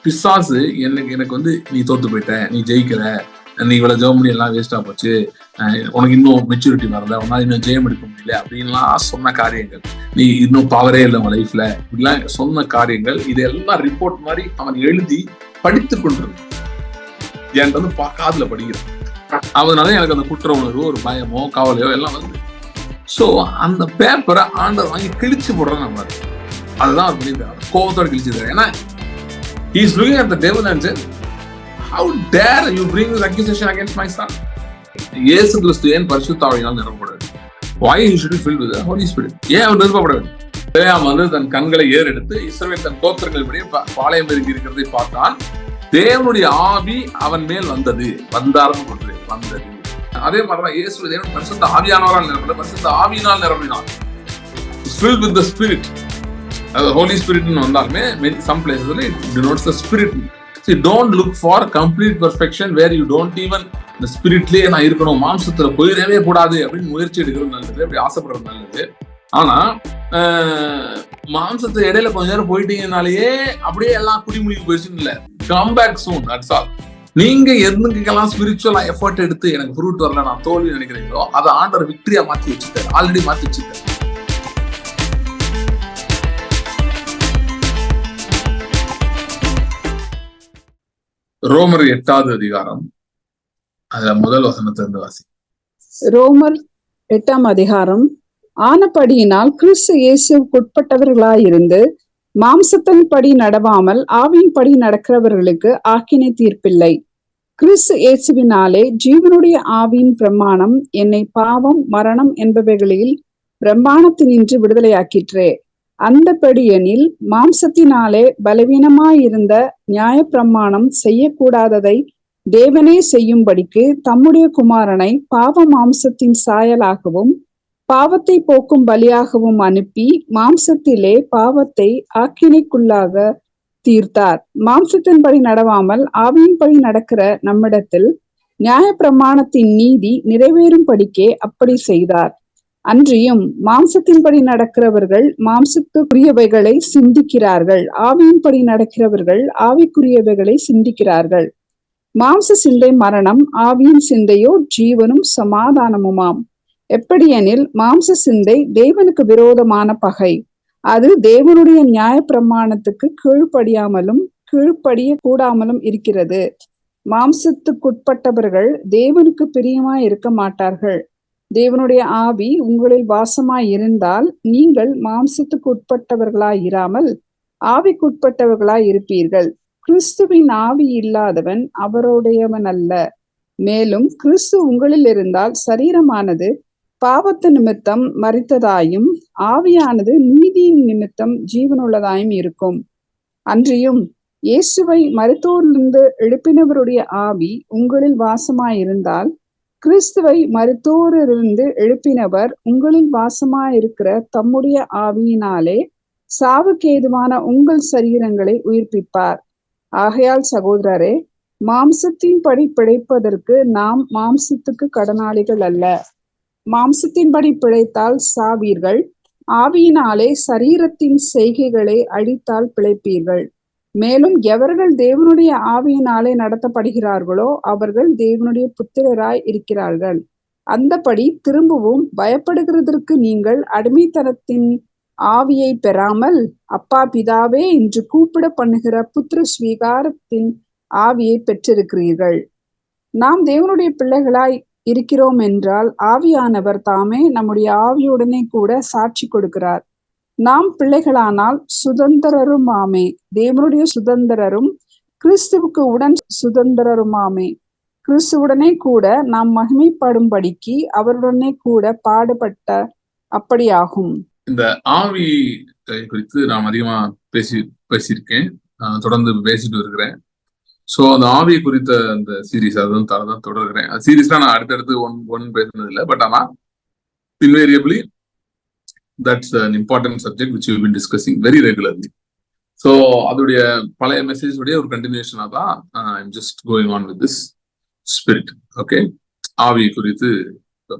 பிசாசு எனக்கு வந்து நீ தோத்து போயிட்ட, நீ ஜெயிக்கல, நீ இவ்வளவு ஜெபம் பண்ணி எல்லாம் வேஸ்டா போச்சு, உனக்கு இன்னும் மெச்சூரிட்டி வரல, உன்னால இன்னும் ஜெயம் எடுக்க முடியல அப்படின்லாம் சொன்ன காரியங்கள், நீ இன்னும் பவரே இல்லை உன் லைஃப்ல இப்படிலாம் சொன்ன காரியங்கள், இதெல்லாம் ரிப்போர்ட் மாதிரி அவன் எழுதி படித்து கொண்டிருந்தான். என்கிட்ட வந்து காதுல படிக்கிறான். அதனால எனக்கு அந்த குற்ற உணர்வு, ஒரு பயமோ கவலையோ எல்லாம் வந்து. சோ அந்த பேப்பரை ஆண்டவர் வாங்கி கிழிச்சு போடுறேன் நம்ம. அதுதான் அவர் பண்ணியிருக்காரு, கோபத்தோட கிழிச்சிருக்காரு. ஏன்னா he is looking at the devil and said, how dare you bring this accusation against my son? இயேசு கிறிஸ்து ஏன் பரிசுத்த ஆவியினால் நிரப்பப்பட வேண்டும்? Why he should be filled with the Holy Spirit? ஏன் அவர் நிரப்பப்பட வேண்டும்? பிலேயாம் வந்து தன் கண்களை ஏறெடுத்து இஸ்ரவேல் தன் கோத்திரங்களின்படி பாளையம் பெருகி இருக்கிறதை பார்த்தான். தேவனுடைய ஆவி அவன் மேல் வந்தது, வந்தார்னு சொல்றது, வந்தது. அதே மாதிரிதான் இயேசு தேவன் பரிசுத்த ஆவியானவரால் நிரப்பல, பரிசுத்த ஆவியினால் நிரப்பினார். filled with the spirit. The Holy Spirit வந்தாலுமே some places it denotes the spirit. See, don't look for complete perfection where you don't even the spiritலயே நான் இருக்கணும், மாம்சத்துல போயிடவே கூடாது அப்படின்னு முயற்சி எடுக்கிறது நல்லது, அப்படி ஆசைப்படுறது நல்லது. ஆனா மாம்சத்தை இடையில கொஞ்ச நேரம் போயிட்டீங்கனாலேயே அப்படியே எல்லாம் குடிமொழிக்கு போயிடுச்சுன்னு இல்ல. Come back soon, that's all. நீங்க எதுக்கெல்லாம் ஸ்பிரிச்சுவலா எஃபர்ட் எடுத்து எனக்கு ஃப்ரூட் வரல, நான் தோல்வி நினைக்கிறீங்களோ அதை ஆண்டவர் விக்டரியா மாத்தி வச்சுட்டாரு, ஆல்ரெடி மாத்தி வச்சுட்டாரு. ரோமர் 8வது அதிகாரம், அதுல முதல் வசனத்திலிருந்து வாசி. ரோமர் 8ஆம் அதிகாரம். ஆனபடியினால் கிறிஸ்து இயேசுவுக்குட்பட்டவர்களாயிருந்து மாம்சத்தின் படி நடவாமல் ஆவியின் படி நடக்கிறவர்களுக்கு ஆக்கினை தீர்ப்பில்லை. கிறிஸ்து இயேசுவினாலே ஜீவனுடைய ஆவியின் பிரமாணம் என்னை பாவம் மரணம் என்பவைகளில் பிரமாணத்தினின்று விடுதலையாக்கிற்றே. அந்தபடியெனில் மாம்சத்தினாலே பலவீனமாயிருந்த நியாய பிரமாணம் செய்யக்கூடாததை தேவனே செய்யும்படிக்கு தம்முடைய குமாரனை பாவ மாம்சத்தின் சாயலாகவும் பாவத்தை போக்கும் பலியாகவும் அனுப்பி மாம்சத்திலே பாவத்தை ஆக்கினைக்குள்ளாக தீர்த்தார். மாம்சத்தின்படி நடவாமல் ஆவியின்படி நடக்கிற நம்மிடத்தில் நியாய பிரமாணத்தின் நீதி நிறைவேறும்படிக்கே அப்படி செய்தார். அன்றியும் மாம்சத்தின்படி நடக்கிறவர்கள் மாம்சத்துக்குரியவைகளை சிந்திக்கிறார்கள், ஆவியின்படி நடக்கிறவர்கள் ஆவிக்குரியவைகளை சிந்திக்கிறார்கள். மாம்ச சிந்தை மரணம், ஆவியின் சிந்தையோ ஜீவனும் சமாதானமுமாம். எப்படியெனில் மாம்ச சிந்தை தேவனுக்கு விரோதமான பகை, அது தேவனுடைய நியாய பிரமாணத்துக்கு கீழ்ப்படியாமலும் கீழ்ப்படிய கூடாமலும் இருக்கிறது. மாம்சத்துக்குட்பட்டவர்கள் தேவனுக்கு பிரியமாய் இருக்க மாட்டார்கள். தேவனுடைய ஆவி உங்களில் வாசமாய் இருந்தால் நீங்கள் மாம்சத்துக்கு உட்பட்டவர்களாய் இராமல் ஆவிக்குட்பட்டவர்களாய் இருப்பீர்கள். கிறிஸ்துவின் ஆவி இல்லாதவன் அவருடையவன் அல்ல. மேலும் கிறிஸ்து உங்களில் இருந்தால் சரீரமானது பாவத்து நிமித்தம் மரித்ததாயும் ஆவியானது நீதியின் நிமித்தம் ஜீவனுள்ளதாயும் இருக்கும். அன்றியும் இயேசுவை மரித்தோரிலிருந்து எழுப்பினவருடைய ஆவி உங்களில் வாசமாயிருந்தால் கிறிஸ்துவை மரித்தோரிலிருந்து எழுப்பினவர் உங்களில் வாசமாயிருக்கிற தம்முடைய ஆவியினாலே சாவுக்கு ஏதுவான உங்கள் சரீரங்களை உயிர்ப்பிப்பார். ஆகையால் சகோதரரே, மாம்சத்தின்படி பிழைப்பதற்கு நாம் மாம்சத்துக்கு கடனாளிகள் அல்ல. மாம்சத்தின்படி பிழைத்தால் சாவீர்கள், ஆவியினாலே சரீரத்தின் செய்கைகளை அழித்தால் பிழைப்பீர்கள். மேலும் எவர்கள் தேவனுடைய ஆவியினாலே நடத்தப்படுகிறார்களோ அவர்கள் தேவனுடைய புத்திரராய் இருக்கிறார்கள். அந்தபடி திரும்பவும் பயப்படுகிறதற்கு நீங்கள் அடிமைத்தனத்தின் ஆவியை பெறாமல் அப்பா பிதாவே என்று கூப்பிட பண்ணுகிற புத்திர ஸ்வீகாரத்தின் ஆவியை பெற்றிருக்கிறீர்கள். நாம் தேவனுடைய பிள்ளைகளாய் இருக்கிறோம் என்றால் ஆவியானவர் தாமே நம்முடைய ஆவியுடனே கூட சாட்சி கொடுக்கிறார். நாம் பிள்ளைகளானால் சுதந்திரருமாமே, தேவனுடைய சுதந்திரரும் கிறிஸ்துவுக்கு உடன் சுதந்திரருமாமே. கிறிஸ்துவுடனே கூட நாம் மகிமைப்படும்படிக்கு அவருடனே கூட பாடுபட்ட அப்படியாகும். இந்த ஆவி குறித்து நான் அதிகமா பேசியிருக்கேன், தொடர்ந்து பேசிட்டு இருக்கிறேன். ஸோ அந்த ஆவி குறித்த அந்த சீரீஸ் அதுவும் தான் தொடர்கிறேன். அந்த சீரீஸ்லாம் நான் அடுத்தடுத்து ஒன் பேசுனது இல்லை, பட் ஆனால் invariably that's an important subject which we've been discussing very regularly. So அதோடைய பழைய மெசேஜ் உடைய ஒரு கண்டினியூஷனாக தான் I'm just going on with this spirit. Okay, ஆவி குறித்து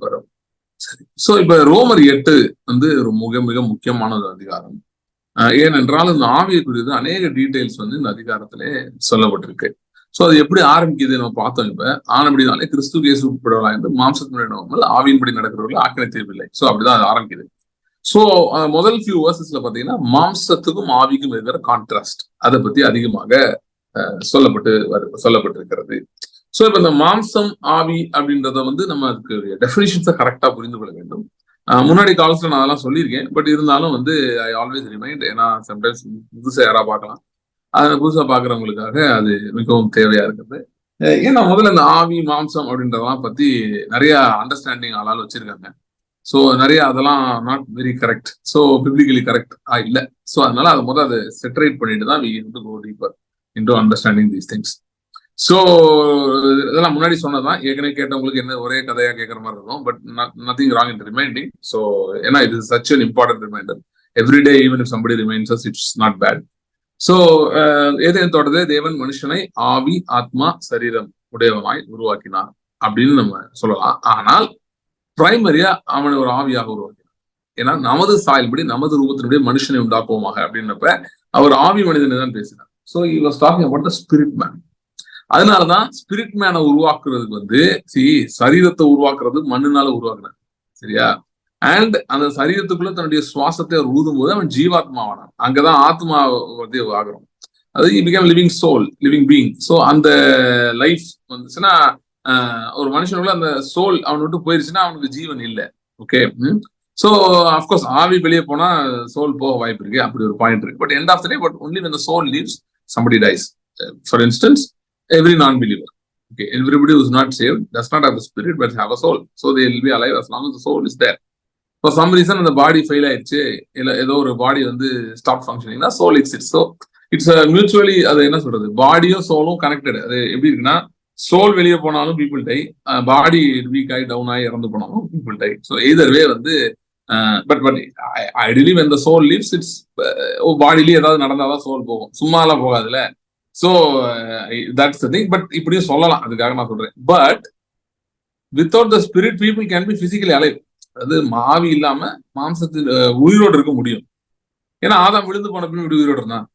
வரும். சரி, ஸோ இப்போ ரோமர் 8 வந்து ஒரு மிக மிக முக்கியமான ஒரு அதிகாரம். ஏனென்றால் இந்த ஆவியை குறித்து அநேக டீடைல்ஸ் வந்து இந்த அதிகாரத்திலே சொல்லப்பட்டிருக்கு. சோ அது எப்படி ஆரம்பிக்குது நம்ம பார்த்தோம். இப்ப ஆனபடினாலே கிறிஸ்து இயேசு உட்படவா என்று மாம்சத்தினுடைய நோக்கங்கள் ஆவியின்படி நடக்கிறவர்கள் ஆக்கினை தீர்வில்லை. சோ அப்படிதான் அது ஆரம்பிக்குது. சோ முதல் ஃபியூ வேர்சஸ்ல பாத்தீங்கன்னா மாம்சத்துக்கும் ஆவிக்கும் இருக்கிற கான்ட்ராஸ்ட் அதை பத்தி அதிகமாக சொல்லப்பட்டிருக்கிறது. சோ இப்ப இந்த மாம்சம் ஆவி அப்படின்றத வந்து நம்ம அதுக்கு டெஃபினிஷன்ஸை கரெக்டா புரிந்து கொள்ள வேண்டும். முன்னாடி காலத்துல நான் அதெல்லாம் சொல்லியிருக்கேன். பட் இருந்தாலும் வந்து ஐ ஆல்வேஸ் ரிமைண்ட். ஏன்னா சம்டைம்ஸ் புதுசா யாரா பார்க்கலாம், புதுசா பாக்குறவங்களுக்காக அது மிகவும் தேவையா இருக்குது. ஏன்னா முதல்ல இந்த ஆவி மாம்சம் அப்படின்றதெல்லாம் பத்தி நிறைய அண்டர்ஸ்டாண்டிங் ஆளால் வச்சிருக்காங்க. ஸோ நிறைய அதெல்லாம் not very correct. So biblically correct இல்லை. ஸோ அதனால அதை முதல்ல அதை செப்பரேட் பண்ணிட்டு தான் we have to go deeper into understanding these things. So இதெல்லாம் முன்னாடி சொன்னதான், ஏற்கனவே கேட்டவங்களுக்கு என்ன ஒரே கதையா கேட்கற மாதிரி இருக்கும். But nothing wrong in reminding. So ஏன்னா இது such an important reminder. Everyday even if somebody reminds us, it's not bad. So ஏதேன் தொடர்ந்து தேவன் மனுஷனை ஆவி ஆத்மா சரீரம் உடையவனாய் உருவாக்கினார் அப்படின்னு நம்ம சொல்லலாம். ஆனால் பிரைமரியா அவனை ஒரு ஆவியாக உருவாக்கினார். ஏன்னா நமது சாயல்படி நமது ரூபத்தினுடைய மனுஷனை உண்டாக்குவோமாக அப்படின்னப்ப அவர் ஆவி மனிதனை தான் பேசினார். So he was talking about the spirit man. அதனாலதான் ஸ்பிரிட் மேனை உருவாக்குறதுக்கு வந்து சரீரத்தை உருவாக்குறது மண்ணுனால உருவாக்குனார், சரியா? அண்ட் அந்த சரீரத்துக்குள்ள தன்னுடைய சுவாசத்தை அவர் ஊதும் போது அவன் ஜீவாத்மாவானான். அங்கதான் ஆத்மா வந்து ஆகிறோம். அது he became living soul, living being. So அந்த லைஃப் வந்துச்சுன்னா ஒரு மனுஷனுக்குள்ள அந்த சோல் அவன் விட்டு போயிருச்சுன்னா அவனுக்கு ஜீவன் இல்லை. ஓகே. ஸோ அஃப்கோர்ஸ் ஆவி வெளியே போனா சோல் போக வாய்ப்பு இருக்கு, அப்படி ஒரு பாயிண்ட் இருக்கு. But end of the day, but only when the soul leaves, somebody dies. For instance, every non-believer, okay, everybody who is not saved does not have a spirit but have a soul. So they will be alive as long as the soul is there. For some reason அந்த பாடி fail ஆயிடுச்சு, இல்ல ஏதோ ஒரு body வந்து stop ஃபங்க்ஷனிங்னா soul exist. So it's mutually, அது என்ன சொல்றது, பாடியும் சோலும் கனெக்டட். அது எப்படி இருக்குன்னா, சோல் வெளியே போனாலும் பீப்புள் டை, பாடி வீக் ஆகி டவுன் ஆகி இறந்து போனாலும் people die. So either way வந்து but ideally when the soul leaves, it's பாடியிலேயே ஏதாவது நடந்தாதான் சோல் போகும், சும்மாலாம் போகாதுல்ல. So that's the thing. But இப்படியும் சொல்லலாம், அதுக்காக நான் சொல்றேன். But without the spirit people can be physically alive. அது ஆவி இல்லாம மாம்சத்தில் உயிரோடு இருக்க முடியும். ஏன்னா ஆதாம் விழுந்து போன பின் இப்படி உயிரோடு இருந்தான்.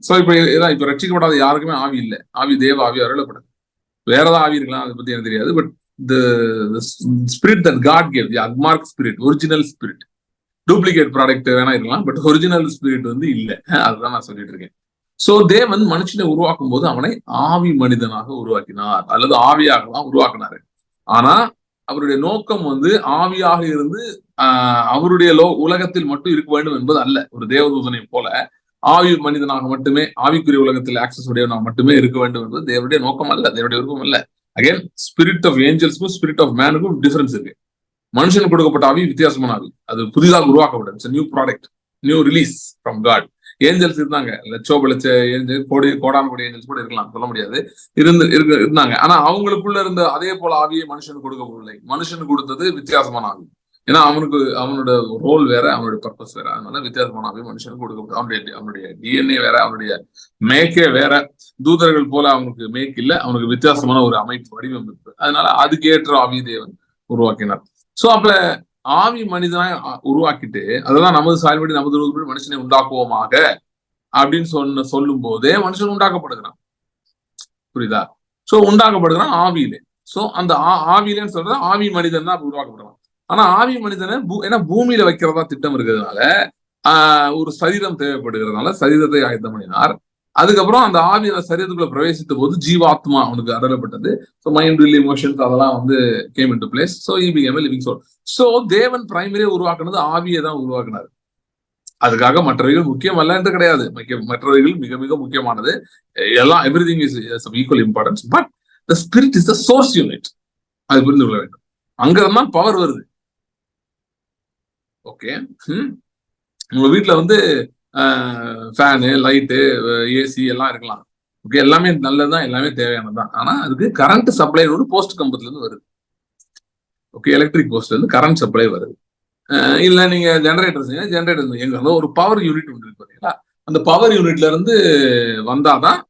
ஸோ இப்ப ரட்சிக்கப்படாத யாருக்குமே ஆவி இல்லை. ஆவி தேவ ஆவி அருளப்படாது. வேற ஏதாவது ஆவி இருக்கலாம், அதை பத்தி எனக்கு தெரியாது. But the spirit that God gave, the agmark spirit, original spirit, duplicate product வேணா இருக்கலாம், பட் ஒரிஜினல் ஸ்பிரிட் வந்து இல்லை. அதுதான் நான் சொல்லிட்டு இருக்கேன். சோ தேவன் மனுஷனை உருவாக்கும் போது அவனை ஆவி மனிதனாக உருவாக்கினார், அல்லது ஆவியாக தான் உருவாக்கினாரு. ஆனா அவருடைய நோக்கம் வந்து ஆவியாக இருந்து அவருடைய உலகத்தில் மட்டும் இருக்க வேண்டும் என்பது அல்ல. ஒரு தேவதூதனை போல ஆவி மனிதனாக மட்டுமே, ஆவிக்குரிய உலகத்தில் ஆக்சஸ் உடையவனாக மட்டுமே இருக்க வேண்டும் என்பது தேவனுடைய நோக்கம் அல்ல, தேவனுடைய விருப்பம் அல்ல. அகைன் ஸ்பிரிட் ஆஃப் ஏஞ்சல்ஸ்க்கும் ஸ்பிரிட் ஆஃப் மேனுக்கும் டிஃபரன்ஸ் இருக்கு. மனுஷனுக்கு கொடுக்கப்பட்ட ஆவி வித்தியாசமான ஆவி, அது புதிதாக உருவாக்கப்பட்டது, new product, new release from God. Angels இருந்தாங்க, லட்ச ஏஞ்சல், கோடான கோடி ஏஞ்சல்ஸ் கூட இருக்கலாம், சொல்ல முடியாது, இருந்தாங்க. ஆனா அவங்களுக்குள்ள இருந்த அதே போல ஆவியை மனுஷனுக்கு கொடுக்கப்படவில்லை. மனுஷனுக்கு கொடுத்தது வித்தியாசமான ஆவி. ஏன்னா அவனோட ரோல் வேற, அவனுடைய பர்பஸ் வேற. அதனால வித்தியாசமான ஆவி மனுஷனுக்கு கொடுக்கப்படும். அவனுடைய டிஎன்ஏ வேற, அவனுடைய மேக்கே வேற. தூதர்கள் போல அவனுக்கு மேக் இல்ல, அவனுக்கு வித்தியாசமான ஒரு அமைப்பு, வடிவம் இருக்கு. அதனால அதுக்கேற்ற ஆவி தேவன் உருவாக்கினார். சோ அப்ப ஆவி மனிதனாய் உருவாக்கிட்டு, அதெல்லாம் நமது சாயல்படி நமது ரூபப்படி மனுஷனை உண்டாக்குவோமாக அப்படின்னு சொல்லும் போதே மனுஷன் உண்டாக்கப்படுகிறான். புரியுதா? சோ உண்டாக்கப்படுகிறான் ஆவியிலே. சோ அந்த ஆவியிலேன்னு சொல்றது ஆவி மனிதன் தான் உருவாக்கப்படுறான். ஆனா ஆவி மனிதனை ஏன்னா பூமியில வைக்கிறதா திட்டம் இருக்கிறதுனால ஒரு சரீரம் தேவைப்படுகிறதுனால சரீரத்தை ஆயத்தம் பண்ணினார். அதுக்கப்புறம் அந்த ஆவி அந்த சரீரத்துக்குள்ள பிரவேசித்த போது ஜீவாத்மா அவனுக்கு அருளப்பட்டது. ஸோ மைண்ட், வில், எமோஷன்ஸ் அதெல்லாம் வந்து game in to place. So he became a living soul. So தேவன் பிரைமரியா உருவாக்குனது ஆவியை தான் உருவாக்குனாரு. அதுக்காக மற்றவைகள் முக்கியம் அல்ல என்று கிடையாது. மற்றவைகள் மிக மிக முக்கியமானது. எல்லாம் everything is equal importance. But the spirit is the source unit. அது புரிந்து கொள்ள வேண்டும். அங்கதான் பவர் வருது. ஓகே, உங்க வீட்டுல வந்து ஃபேனு, லைட்டு, ஏசி எல்லாம் இருக்கலாம். ஓகே, எல்லாமே நல்லதுதான், எல்லாமே தேவையானதுதான். ஆனா அதுக்கு கரண்ட் சப்ளை ஒரு போஸ்ட் கம்பத்துல இருந்து வருது. ஓகே, எலக்ட்ரிக் போஸ்ட்ல இருந்து கரண்ட் சப்ளை வருது. இல்ல நீங்க ஜெனரேட்டர் எங்க ஒரு பவர் யூனிட் ஒன்று இருக்கு பாத்தீங்களா, அந்த பவர் யூனிட்ல இருந்து வந்தாதான்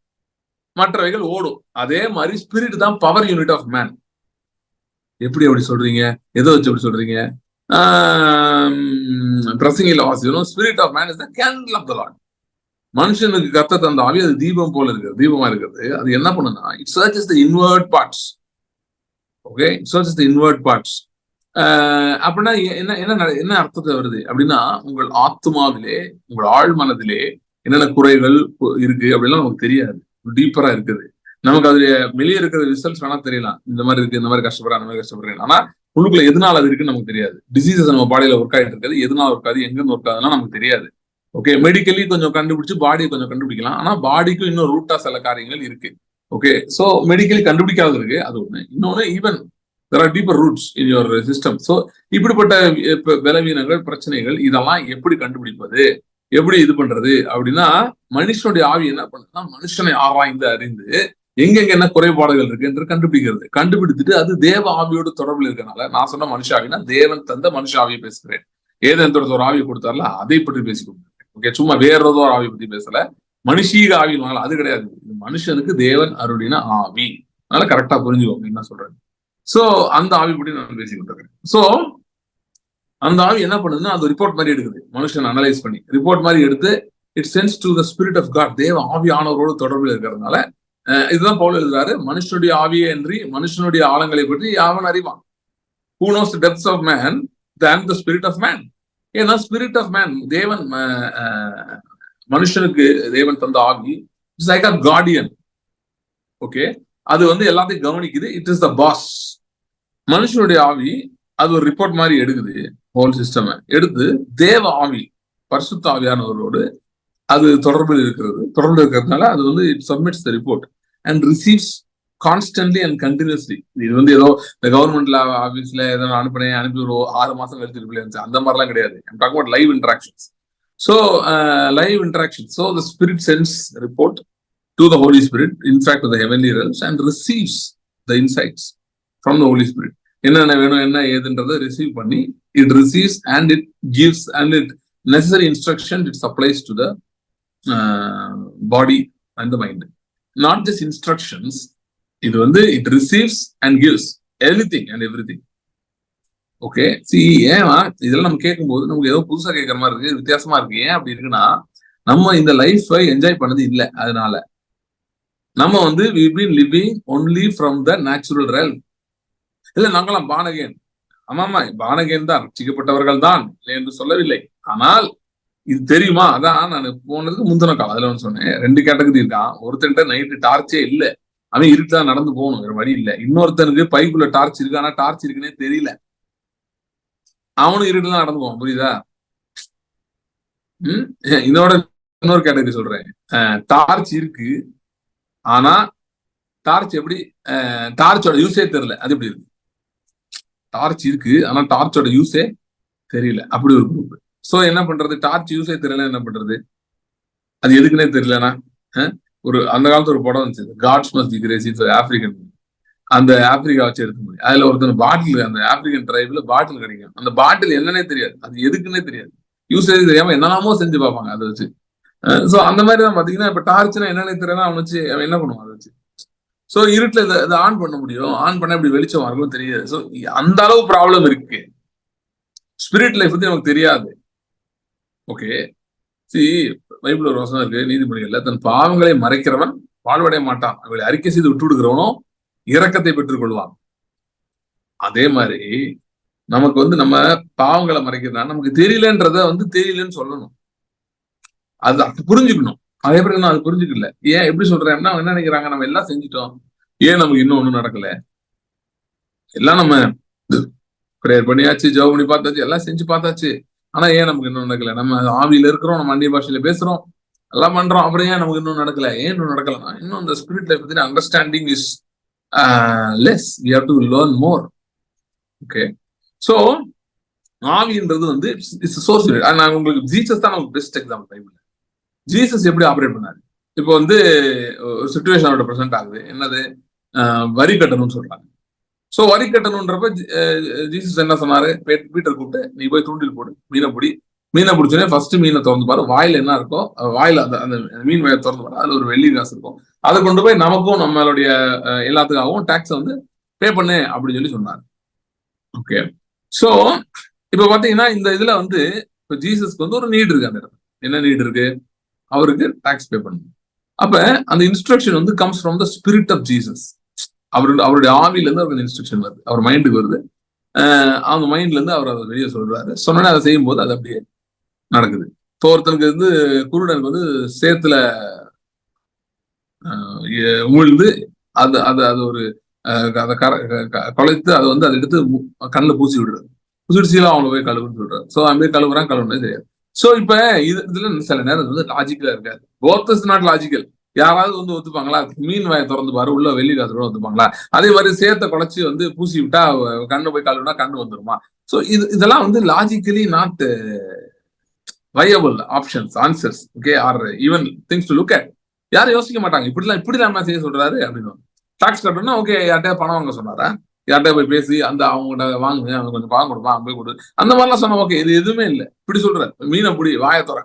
மற்றவைகள் ஓடும். அதே மாதிரி ஸ்பிரிட் தான் பவர் யூனிட் ஆஃப் மேன். எப்படி அப்படி சொல்றீங்க? எதை வச்சு அப்படி சொல்றீங்க? பிரசங்கில வாசிக்கணும், spirit of man is the candle of the Lord. மனுஷனுக்கு கர்த்தர் தந்த ஆவி அது தீபம் போல இருக்கிறது, தீபமா இருக்கிறது. அது என்ன பண்ணுன்னா, it searches the inward parts. Okay, it searches the inward parts. அப்படின்னா என்ன என்ன என்ன அர்த்தத்தை வருது அப்படின்னா, உங்கள் ஆத்மாவிலே, உங்கள் ஆழ் மனதிலே என்னென்ன குறைகள் இருக்கு அப்படிலாம் நமக்கு தெரியாது, டீப்பரா இருக்குது. நமக்கு அதுல வெளியே இருக்கிற ரிசல்ட்ஸ் வேணா தெரியலாம், இந்த மாதிரி இருக்கு, இந்த மாதிரி கஷ்டப்படுறேன், அந்த மாதிரி கஷ்டப்படுறேன். ஆனா உள்ளுக்குள்ள எதனால அது இருக்குன்னு நமக்கு தெரியாது. டிசீசஸ் நம்ம பாடியில ஒர்க் ஆகிட்டு இருக்காது, எதனால ஒர்க் ஆகுது, எங்கிருந்து ஒர்க் ஆகுதுன்னா நமக்கு தெரியாது. ஓகே, மெடிக்கலி கொஞ்சம் கண்டுபிடிச்சு பாடியை கொஞ்சம் கண்டுபிடிக்கலாம். ஆனா பாடிக்கும் இன்னும் ரூட்டா சில காரியங்கள் இருக்கு. ஓகே, சோ மெடிக்கலி கண்டுபிடிக்காத இருக்கு, அது ஒண்ணு. இன்னொன்னு, even there are deeper roots in your system. So இப்படிப்பட்ட பலவீனங்கள், பிரச்சனைகள், இதெல்லாம் எப்படி கண்டுபிடிப்பது, எப்படி இது பண்றது அப்படின்னா, மனுஷனுடைய ஆவி என்ன பண்ணுதுன்னா, மனுஷனை ஆராய்ந்து அறிந்து எங்கெங்க என்ன குறைபாடுகள் இருக்கு என்று கண்டுபிடிக்கிறது. கண்டுபிடித்துட்டு அது தேவ ஆவியோடு தொடர்பில் இருக்கனால, நான் சொன்ன மனுஷ ஆவினா தேவன் தந்த மனுஷ ஆவியை பேசுகிறேன். ஏதோ ஒரு ஆவியை கொடுத்தார்ல, அதை பற்றி பேசி கொடுக்குறேன். ஓகே, சும்மா வேற ஏதோ ஒரு ஆவியை பத்தி பேசல. மனுஷீக ஆவின்னு அது கிடையாது. மனுஷனுக்கு தேவன் அருளின ஆவி. அதனால கரெக்டா புரிஞ்சுக்கோங்க என்ன சொல்றேன். சோ அந்த ஆவி பற்றி நான் பேசிக்கிட்டு இருக்கேன். சோ அந்த ஆவி என்ன பண்ணுதுன்னா, அது ரிப்போர்ட் மாதிரி எடுக்குது. மனுஷன் அனலைஸ் பண்ணி ரிப்போர்ட் மாதிரி எடுத்து it sends to the spirit of God. தேவ ஆவியானவரோடு தொடர்பில் இருக்கிறதுனால இதுதான் பவுல் எழுதுறாரு, மனுஷனுடைய ஆவியே அன்றி மனுஷனுடைய ஆழங்களை பற்றி அவன் அறிவான். Who knows the depths of man than the spirit of man? ஏன்னா ஸ்பிரிட் ஆஃப் மேன், தேவன் மனுஷனுக்கு தேவன் தந்த ஆவி it's like a guardian. Okay, அது எல்லாத்தையும் கவனிக்குது. It is the boss. மனுஷனுடைய ஆவி அது ஒரு ரிப்போர்ட் மாதிரி எடுக்குது, ஹோல் சிஸ்டம் எடுத்து தேவ ஆவி, பரிசுத்த ஆவியானவரோடு அது தொடர்பில் இருக்கிறதுனால அது it submits the report and receives constantly and continuously. இது ஏதோ இந்த கவர்மெண்ட்ல ஆபீஸ்ல ஏதோ அனுப்பி ஒரு 6 மாசம் கழிச்சு ரிப்ளை இருந்துச்சு, அந்த மாதிரிலாம் கிடையாது. I'm talking about live interactions. So live interactions. So the spirit sends report to the Holy Spirit, in fact to the heavenly realms, and receives the insights from the Holy Spirit. என்னென்ன வேணும், என்ன ஏதுன்றதை receive பண்ணி it receives and it gives and it necessary instruction it supplies to the body and the mind. Not just instructions, இது it receives and gives everything and everything. Okay, ஏன் இதெல்லாம் நம்ம கேட்கும்போது நமக்கு ஏதோ புதுசா கேட்கற மாதிரி இருக்கு, வித்தியாசமா இருக்கு. ஏன் அப்படி இருக்குன்னா, நம்ம இந்த லைஃபை என்ஜாய் பண்ணது இல்லை. அதனால நம்ம we've been living only from the natural realm. இல்ல நாங்களாம் பானகேன், ஆமாமா பானகேன் தான், ரட்சிக்கப்பட்டவர்கள் தான் என்று சொல்லவில்லை. ஆனால் இது தெரியுமா, அதான் நான் போனதுக்கு முந்தின காலம் அதுல சொன்னேன், 2 கேட்டகரி இருக்கான். ஒருத்தன்ட்ட நைட்டு டார்ச்சே இல்ல, அவன் இருட்டுதான் நடந்து போகணும், வேற வழி இல்லை. இன்னொருத்தனுக்கு பைக்குள்ள டார்ச் இருக்கு, ஆனா டார்ச் இருக்குன்னே தெரியல, அவனும் இருட்டுதான் நடந்து போவான். புரியுதா? இதோட இன்னொரு கேட்டகரி சொல்றேன், டார்ச் இருக்கு ஆனா டார்ச் எப்படி, டார்ச்சோட யூஸே தெரியல. அது எப்படி இருக்கு? டார்ச் இருக்கு ஆனா டார்ச்சோட யூஸே தெரியல, அப்படி ஒரு குரூப். சோ என்ன பண்றது, டார்ச் யூஸே தெரியல, என்ன பண்றது, அது எதுக்குன்னே தெரியலனா, ஒரு அந்த காலத்துல ஒரு படம் வந்துச்சு, Gods must be crazy, African. அந்த ஆப்பிரிக்கா வச்சு எடுக்க முடியும். அதுல ஒருத்தர் பாட்டில், அந்த ஆப்பிரிக்கன் ட்ரைப்ல பாட்டில் கிடைக்கும், அந்த பாட்டில் என்னன்னே தெரியாது, அது எதுக்குன்னே தெரியாது, யூசேஜ் தெரியாம என்னெல்லாமோ செஞ்சு பார்ப்பாங்க அதை வச்சு. சோ அந்த மாதிரி தான் பாத்தீங்கன்னா, இப்ப டார்ச்னா என்னன்னே தெரியல, அவன் வச்சு அவன் என்ன பண்ணுவான் அதை வச்சு. சோ இருட்டுல இதை ஆன் பண்ண முடியும், ஆன் பண்ண இப்படி வெளிச்சம் வரவும் தெரியாது. சோ அந்த அளவு ப்ராப்ளம் இருக்கு ஸ்பிரிட் லைஃப் பத்தி நமக்கு தெரியாது. ஓகே, பைபிள் ஒரு வசனம் இருக்கு, நீதிமொழிகள்ல, தன் பாவங்களை மறைக்கிறவன் வாழ்வடைய மாட்டான், அவளை அறிக்கை செய்து விட்டு விடுகிறவனும் இரக்கத்தை பெற்றுக் கொள்வான். அதே மாதிரி நமக்கு நம்ம பாவங்களை மறைக்கிறதா, நமக்கு தெரியலன்றத தெரியலன்னு சொல்லணும், அது புரிஞ்சுக்கணும். அதே பிறகு நான் அது புரிஞ்சுக்கல. ஏன் எப்படி சொல்றேன்னா, என்ன நினைக்கிறாங்க, நம்ம எல்லாம் செஞ்சுட்டோம், ஏன் நமக்கு இன்னும் ஒண்ணும் நடக்கல, எல்லாம் நம்ம ப்ரேயர் பண்ணியாச்சு, ஜெபம் பண்ணி பார்த்தாச்சு, எல்லாம் செஞ்சு பார்த்தாச்சு, ஆனா ஏன் நமக்கு இன்னும் நடக்கல? நம்ம ஆவியில இருக்கிறோம், நம்ம அந்நிய பாஷையில பேசுறோம், எல்லாம் பண்றோம், அப்புறம் ஏன் நமக்கு இன்னும் நடக்கல? ஏன் இன்னும் நடக்கலன்னா, இன்னும் இந்த ஸ்பிரிட் லைஃப் பத்தி understanding is less. We have to learn more. Okay, so ஆவின்றது இட்ஸ் சோ ஸ்பிரிட். நான் உங்களுக்கு ஜீசஸ் தான் நமக்கு பெஸ்ட் எக்ஸாம்பிள். பைபிள்ல ஜீசஸ் எப்படி ஆப்ரேட் பண்ணாரு? இப்போ ஒரு சுச்சுவேஷன் அவரோட பிரசன்ட் ஆகுது, என்னது, வரி கட்டணும்னு சொல்றாங்க. சோ வரி கட்டணும்ன்றப்ப ஜீசஸ் என்ன சொன்னாரு, பீட்டர் கூப்பிட்டு, நீ போய் தூண்டில் போடு, மீனை பிடிச்சோடனே ஃபர்ஸ்ட் மீனை திறந்து பாரு, வாயில என்ன இருக்கோ, வாயில அந்த மீன் வாயை திறந்து பாரு, அதுல ஒரு வெள்ளி காசு இருக்கும், அதை கொண்டு போய் நமக்கும் நம்மளுடைய எல்லாத்துக்காகவும் டாக்ஸை பே பண்ணு அப்படின்னு சொல்லி சொன்னார். ஓகே, சோ இப்ப பாத்தீங்கன்னா இந்த இதுல வந்து இப்ப ஜீசஸ்க்கு வந்து ஒரு நீட் இருக்கு அந்த இடத்துல. என்ன நீட் இருக்கு? அவருக்கு டாக்ஸ் பே பண்ணணும். அப்ப அந்த இன்ஸ்ட்ரக்ஷன் வந்து comes from the spirit of Jesus. அவருடைய ஆவில இருந்து அவருக்கு இன்ஸ்ட்ரக்ஷன் வருது, அவர் மைண்டுக்கு வருது. அவங்க மைண்ட்ல இருந்து அவர் அதை வெளியே சொல்றாரு. சொன்னோன்னே அதை செய்யும் போது அது அப்படியே நடக்குது. இப்போ ஒருத்தனுக்கு வந்து குருடனுக்கு வந்து சேத்துல உமிழ்ந்து அது அது அது ஒரு அதை குலைத்து அதை வந்து அதை எடுத்து கண்ணில் பூசி விடுறது. பூசிடுச்சிலாம் அவங்கள போய் கழுவுன்னு சொல்றாரு. ஸோ அது மாதிரி கழுவுறான், கழுவுனே தெரியாது. ஸோ இப்ப இதுல சில நேரம் வந்து லாஜிக்கலா இருக்காது. Both is not logical. யாராவது வந்து ஒத்துப்பாங்களா? மீன் வாயை திறந்து பாரு, உள்ள வெள்ளி காசு கூட ஒத்துப்பாங்களா? அதே மாதிரி சேத்தை குலைச்சி வந்து பூசி விட்டா கண்ணு போய் கழுவுனா கண்ணு வந்துருமா? ஸோ இதெல்லாம் வந்து logically not viable options, answers, okay, or even things to look at. யாரும் யோசிக்க மாட்டாங்க. இப்படிலாம் என்ன செய்ய சொல்றாரு அப்படின்னு. டாக்ஸ் கட்டணும்னா ஓகே, யார்கிட்ட பணம் வாங்க சொன்னாரா? யார்கிட்ட போய் பேசி அந்த அவங்ககிட்ட வாங்குங்க, அவங்க கொஞ்சம் பணம் கொடுப்பான், அவங்க போய் கொடு, அந்த மாதிரிலாம் சொன்னா ஓகே. இது எதுவுமே இல்லை. இப்படி சொல்றாரு, மீனை புடி, வாயை தர.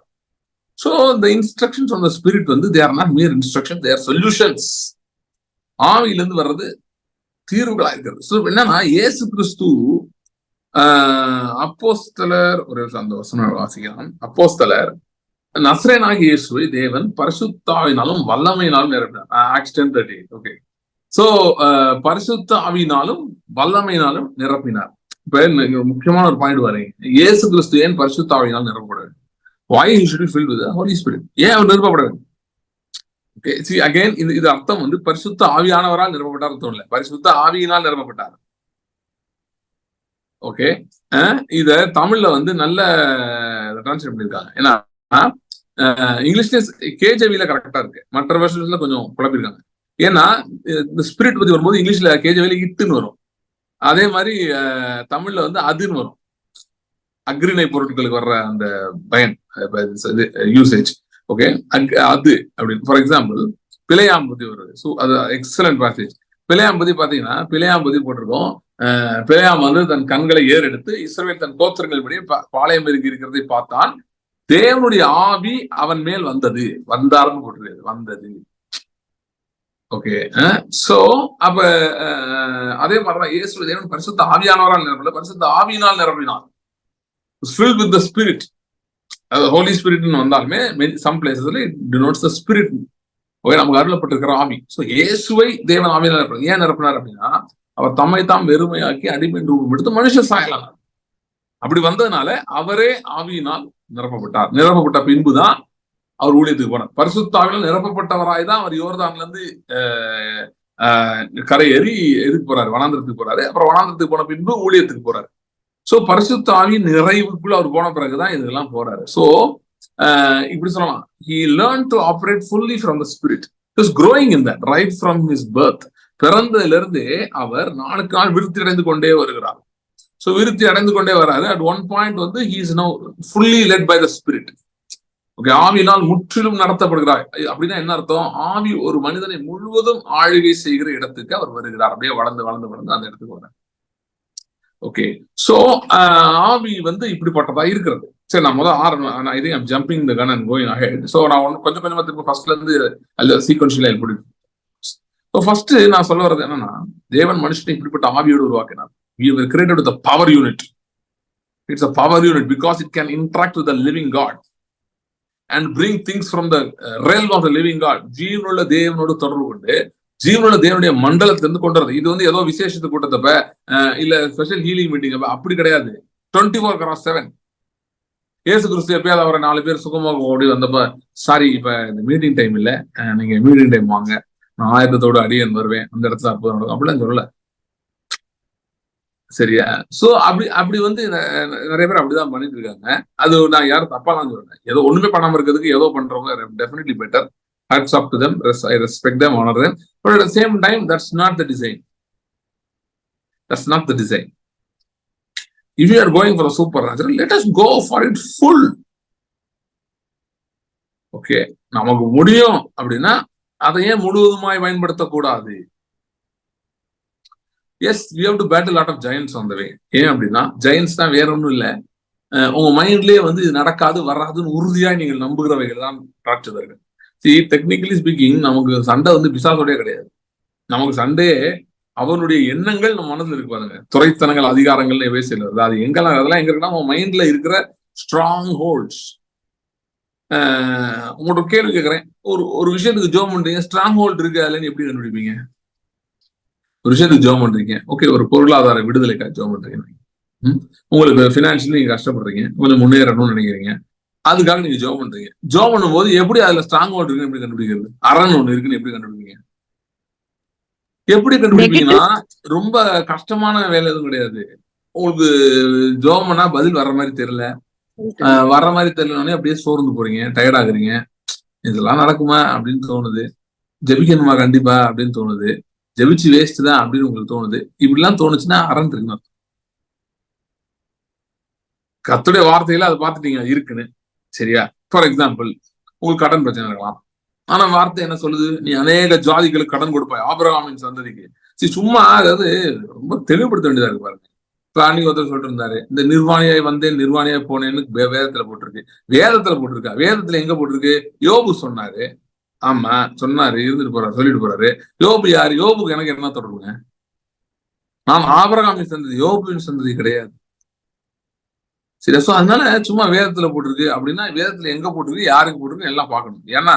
So the instructions from the spirit வந்து they are not mere instructions, they are solutions. ஆவியிலிருந்து வர்றது தீர்வுகளா இருக்கிறது. ஸோ என்னன்னா இயேசு கிறிஸ்து அப்போஸ்தலர் ஒரு அந்த வசனம் வாசிக்கலாம். அப்போஸ்தலர் நசரேனாகிய இயேசுவை தேவன் பரிசுத்தாவினாலும் வல்லமையினாலும் நிரப்பினார். ஆக்ட்ஸ் 10:38. ஓகே. சோ பரிசுத்த ஆவியினாலும் வல்லமையினாலும் நிரப்பினார். இப்ப முக்கியமான ஒரு பாயிண்ட் வரேன். இயேசு கிறிஸ்து ஏன் பரிசுத்த ஆவியினால் நிரப்பப்பட வேண்டும்? Why he should be filled with the Holy Spirit? ஏன் அவர் நிரப்பப்பட வேண்டும்? ஓகே, see again, இது அர்த்தம் வந்து பரிசுத்த ஆவியானவரால் நிரப்பப்பட்டார் அர்த்தம் இல்லை, பரிசுத்த ஆவியினால் நிரப்பப்பட்டார். ஓகே, இத தமிழ்ல வந்து நல்ல டிரான்ஸ்லேட் பண்ணிருக்காங்க. ஏன்னா இங்கிலீஷ்ல கேஜேவில கரெக்டா இருக்கு, மற்ற வெர்ஷன்ஸ்ல கொஞ்சம் குழப்பிருக்காங்க. ஏன்னா இந்த ஸ்பிரிட் பத்தி வரும்போது இங்கிலீஷ்ல கேஜேவில இட்டுன்னு வரும், அதே மாதிரி தமிழ்ல வந்து அதுன்னு வரும். அக்ரிணை பொருட்களுக்கு வர்ற அந்த பயன் யூசேஜ். ஓகே, அது அப்படின்னு. ஃபார் எக்ஸாம்பிள் பிழையாம் பத்தி வருது. ஸோ அது எக்ஸலன்ட் பேசேஜ். பிழையாம் பத்தி பாத்தீங்கன்னா பிழையாம் பத்தி போட்டிருக்கோம். பிழையாம் வந்து தன் கண்களை ஏறெடுத்து இஸ்ரவேல் தன் கோத்திரங்களின்படி பாளையம் பெருகி இருக்கிறதை பார்த்தான், தேவனுடைய ஆவி அவன் மேல் வந்தது, வந்தார்னு போட்டிருக்காது, வந்தது. ஓகே, சோ அப்ப அதே மாதிரிதான் இயேசு தேவன் பரிசுத்த ஆவியானவரால் நிரப்பல, பரிசுத்த ஆவியினால் நிரப்பினார். filled with the spirit. Holy ஸ்பிரிட்னு வந்தாலுமே சம் பிளேசஸ்ல it denotes the spirit. Okay, நமக்கு அருளப்பட்டிருக்கிற ஆவி. ஸோ இயேசுவை தேவன் ஆவியினால் நிரப்பினார். ஏன் நிரப்பினார் அப்படின்னா அவர் தம்மை தாம் வெறுமையாக்கி அடிமை ரூபம் எடுத்து மனுஷ சாயலானார். அப்படி வந்ததுனால அவரே ஆவியினால் நிரப்பப்பட்டார். நிரப்பப்பட்ட பின்புதான் அவர் ஊழியத்துக்கு போனார். பரிசுத்த ஆவியினால் நிரப்பப்பட்டவராய் தான் அவர் யோர்தான்ல இருந்து கரையேறி எதுக்கு போறாரு? வனாந்திரத்துக்கு போறாரு. அப்புறம் வனாந்திரத்துக்கு போன பின்பு ஊழியத்துக்கு போறாரு. சோ பரிசுத்த ஆவியின் நிறைவுக்குள்ள அவர் போன பிறகுதான் இதெல்லாம் போறாரு. சோ இப்படி சொல்லலாம், he learned to operate fully from the spirit. He was growing in that right from his birth. பிறந்ததுல இருந்தே அவர் நாளுக்கு நாள் விருத்தி அடைந்து கொண்டே வருகிறார். சோ விருத்தி அடைந்து கொண்டே வராரு. அட் ஒன் பாயிண்ட் வந்து he is now fully led by the spirit. Okay, ஆவியினால் முற்றிலும் நடத்தப்படுகிறார். அப்படின்னா என்ன அர்த்தம்? ஆவி ஒரு மனிதனை முழுவதும் ஆளுகை செய்கிற இடத்துக்கு அவர் வருகிறார். அப்படியே வளர்ந்து வளர்ந்து வளர்ந்து அந்த இடத்துக்கு வர்றார். ஓகே, சோ ஆவி வந்து இப்படிப்பட்டதா இருக்கிறது. சரி, நான் முதல் இதே jumping the gun and going ahead. So நான் கொஞ்சம் கொஞ்சமா திரும்ப ஃபர்ஸ்ட்ல இருந்து அல்ல சீக்வன்ஷியலா போட்டு. ஸோ ஃபர்ஸ்ட் நான் சொல்ல வர்றது என்னன்னா, தேவன் மனுஷனை இப்படிப்பட்ட ஆவியோடு உருவாக்கினார். We were created with a power unit. It's a power unit because it can interact with the living God and bring things from the realm of the living God. ஜீவனுள்ள தேவனோடு தொடர்பு கொண்டு ஜீவனோட தேவனுடைய மண்டலத்திலிருந்து கொண்டு வரது. இது வந்து ஏதோ விசேஷத்து கூட்டத்தப்ப இல்ல ஸ்பெஷல் ஹீலிங் மீட்டிங் அப்படி கிடையாது. 24/7 இயேசு கிறிஸ்து எப்பயாவது அவரை 4 பேர் சுகமாக ஓடி வந்தப்ப, சாரி இப்ப இந்த மீட்டிங் டைம் இல்ல, நீங்க மீட்டிங் டைம் வாங்க, நான் ஆயத்தத்தோடு அடியேன் வருவேன், அந்த இடத்துல அற்புதம் நடக்கும் அப்படிலாம் சொல்லல. சரியா? சோ அப்படி வந்து நிறைய பேர் அப்படிதான் பண்ணிட்டு இருக்காங்க. அது நான் யாரும் தப்பாலாம் சொல்றேன். ஏதோ ஒண்ணுமே பண்ணாம இருக்கிறதுக்கு ஏதோ பண்றவங்க definitely better. Hats off to them. I respect them, honor them. But at the same time, that's not the design. That's not the design. If you are going for a supernatural, let us go for it full. Okay, நமக்கு முடியும் அப்படின்னா அதை ஏன் முழுவதுமாய் பயன்படுத்தக்கூடாது? Yes, we have to battle a lot of giants on the way. ஏன் அப்படின்னா Giants தான் வேற ஒன்றும் இல்லை, உங்க மைண்ட்லயே வந்து இது நடக்காது வராதுன்னு உறுதியா நீங்கள் நம்புகிறவைகள் தான் ராட்சதர்கள். டெக்னிக்கலி ஸ்பீக்கிங் நமக்கு சண்டை வந்து பிசாசோடே கிடையாது. நமக்கு சண்டே அவனுடைய எண்ணங்கள் நம்ம மனதில் இருக்கு பாருங்க. துறைத்தனங்கள், அதிகாரங்கள் பேசல, அது எங்கெல்லாம் அதெல்லாம் எங்க இருக்குன்னா நம்ம மைண்ட்ல இருக்கிற ஸ்ட்ராங் ஹோல்ட்ஸ். உங்கள்கிட்ட கேள்வி கேட்கறேன், ஒரு விஷயத்துக்கு ஜோம் பண்றீங்க, ஸ்ட்ராங் ஹோல்ட் இருக்கு அதுலன்னு எப்படி கண்டுபிடிப்பீங்க? ஒரு விஷயத்துக்கு ஜோம் பண்றீங்க, ஓகே, ஒரு பொருளாதார விடுதலைக்காக ஜோம் பண்றீங்க, உங்களுக்கு பினான்சியலி நீங்க கஷ்டப்படுறீங்க, கொஞ்சம் முன்னேறணும்னு நினைக்கிறீங்க, அதுக்காக நீங்க ஜோம் பண்றீங்க. ஜோம் பண்ணும் போது எப்படி அதுல ஸ்ட்ராங் ஹோல்ட் இருக்குன்னு எப்படி கண்டுபிடிக்கிறது? அரண் ஒண்ணு இருக்குன்னு எப்படி கண்டுபிடிப்பீங்க? எப்படி கண்டுபிடிப்பீங்கன்னா, ரொம்ப கஷ்டமான வேலை எதுவும் கிடையாது. உங்களுக்கு ஜோம் பண்ணா பதில் வர்ற மாதிரி தெரியல, வர்ற மாதிரி தெரியலனே அப்படியே சோர்ந்து போறீங்க, டயர்ட் ஆகுறீங்க, இதெல்லாம் நடக்குமா அப்படின்னு தோணுது, ஜெபிக்கணுமா கண்டிப்பா அப்படின்னு தோணுது, ஜெபிச்சு வேஸ்ட் தான் அப்படின்னு உங்களுக்கு தோணுது. இப்படிலாம் தோணுச்சுன்னா அரண் இருக்குன்னு அர்த்தம். கர்த்தருடைய வார்த்தையில அதை பார்த்துட்டீங்க இருக்குன்னு, சரியா? ஃபார் எக்ஸாம்பிள், உங்களுக்கு கடன் பிரச்சனை இருக்கலாம், ஆனா வார்த்தை என்ன சொல்லுது? நீ அநேக ஜாதிகளுக்கு கடன் கொடுப்பாய், ஆபிரகாமின் சந்ததிக்கு. சரி, சும்மா அதாவது ரொம்ப தெளிவுபடுத்த வேண்டியதா இருக்கு பாருங்க. இப்ப அன்னைக்கு ஒருத்தர் சொல்லிட்டு இருந்தாரு, இந்த நிர்வாணியாய் வந்தேன் நிர்வாணியாய் போனேன்னு வேதத்துல போட்டிருக்கு. வேதத்துல போட்டிருக்கா? வேதத்துல எங்க போட்டிருக்கு? யோபு சொன்னாரு. ஆமா சொன்னாரு, இருந்துட்டு போறாரு, சொல்லிட்டு போறாரு. யோபு யாரு? யோபுக்கு எனக்கு என்ன தொடர்புங்க? நான் ஆபிரகாமின் சந்ததி, யோபுவின் சந்ததி கிடையாது. சரி, சோ அதனால சும்மா வேதத்துல போட்டிருக்கு அப்படின்னா வேதத்துல எங்க போட்டிருக்கு, யாருக்கு போட்டிருக்கு எல்லாம் பார்க்கணும். ஏன்னா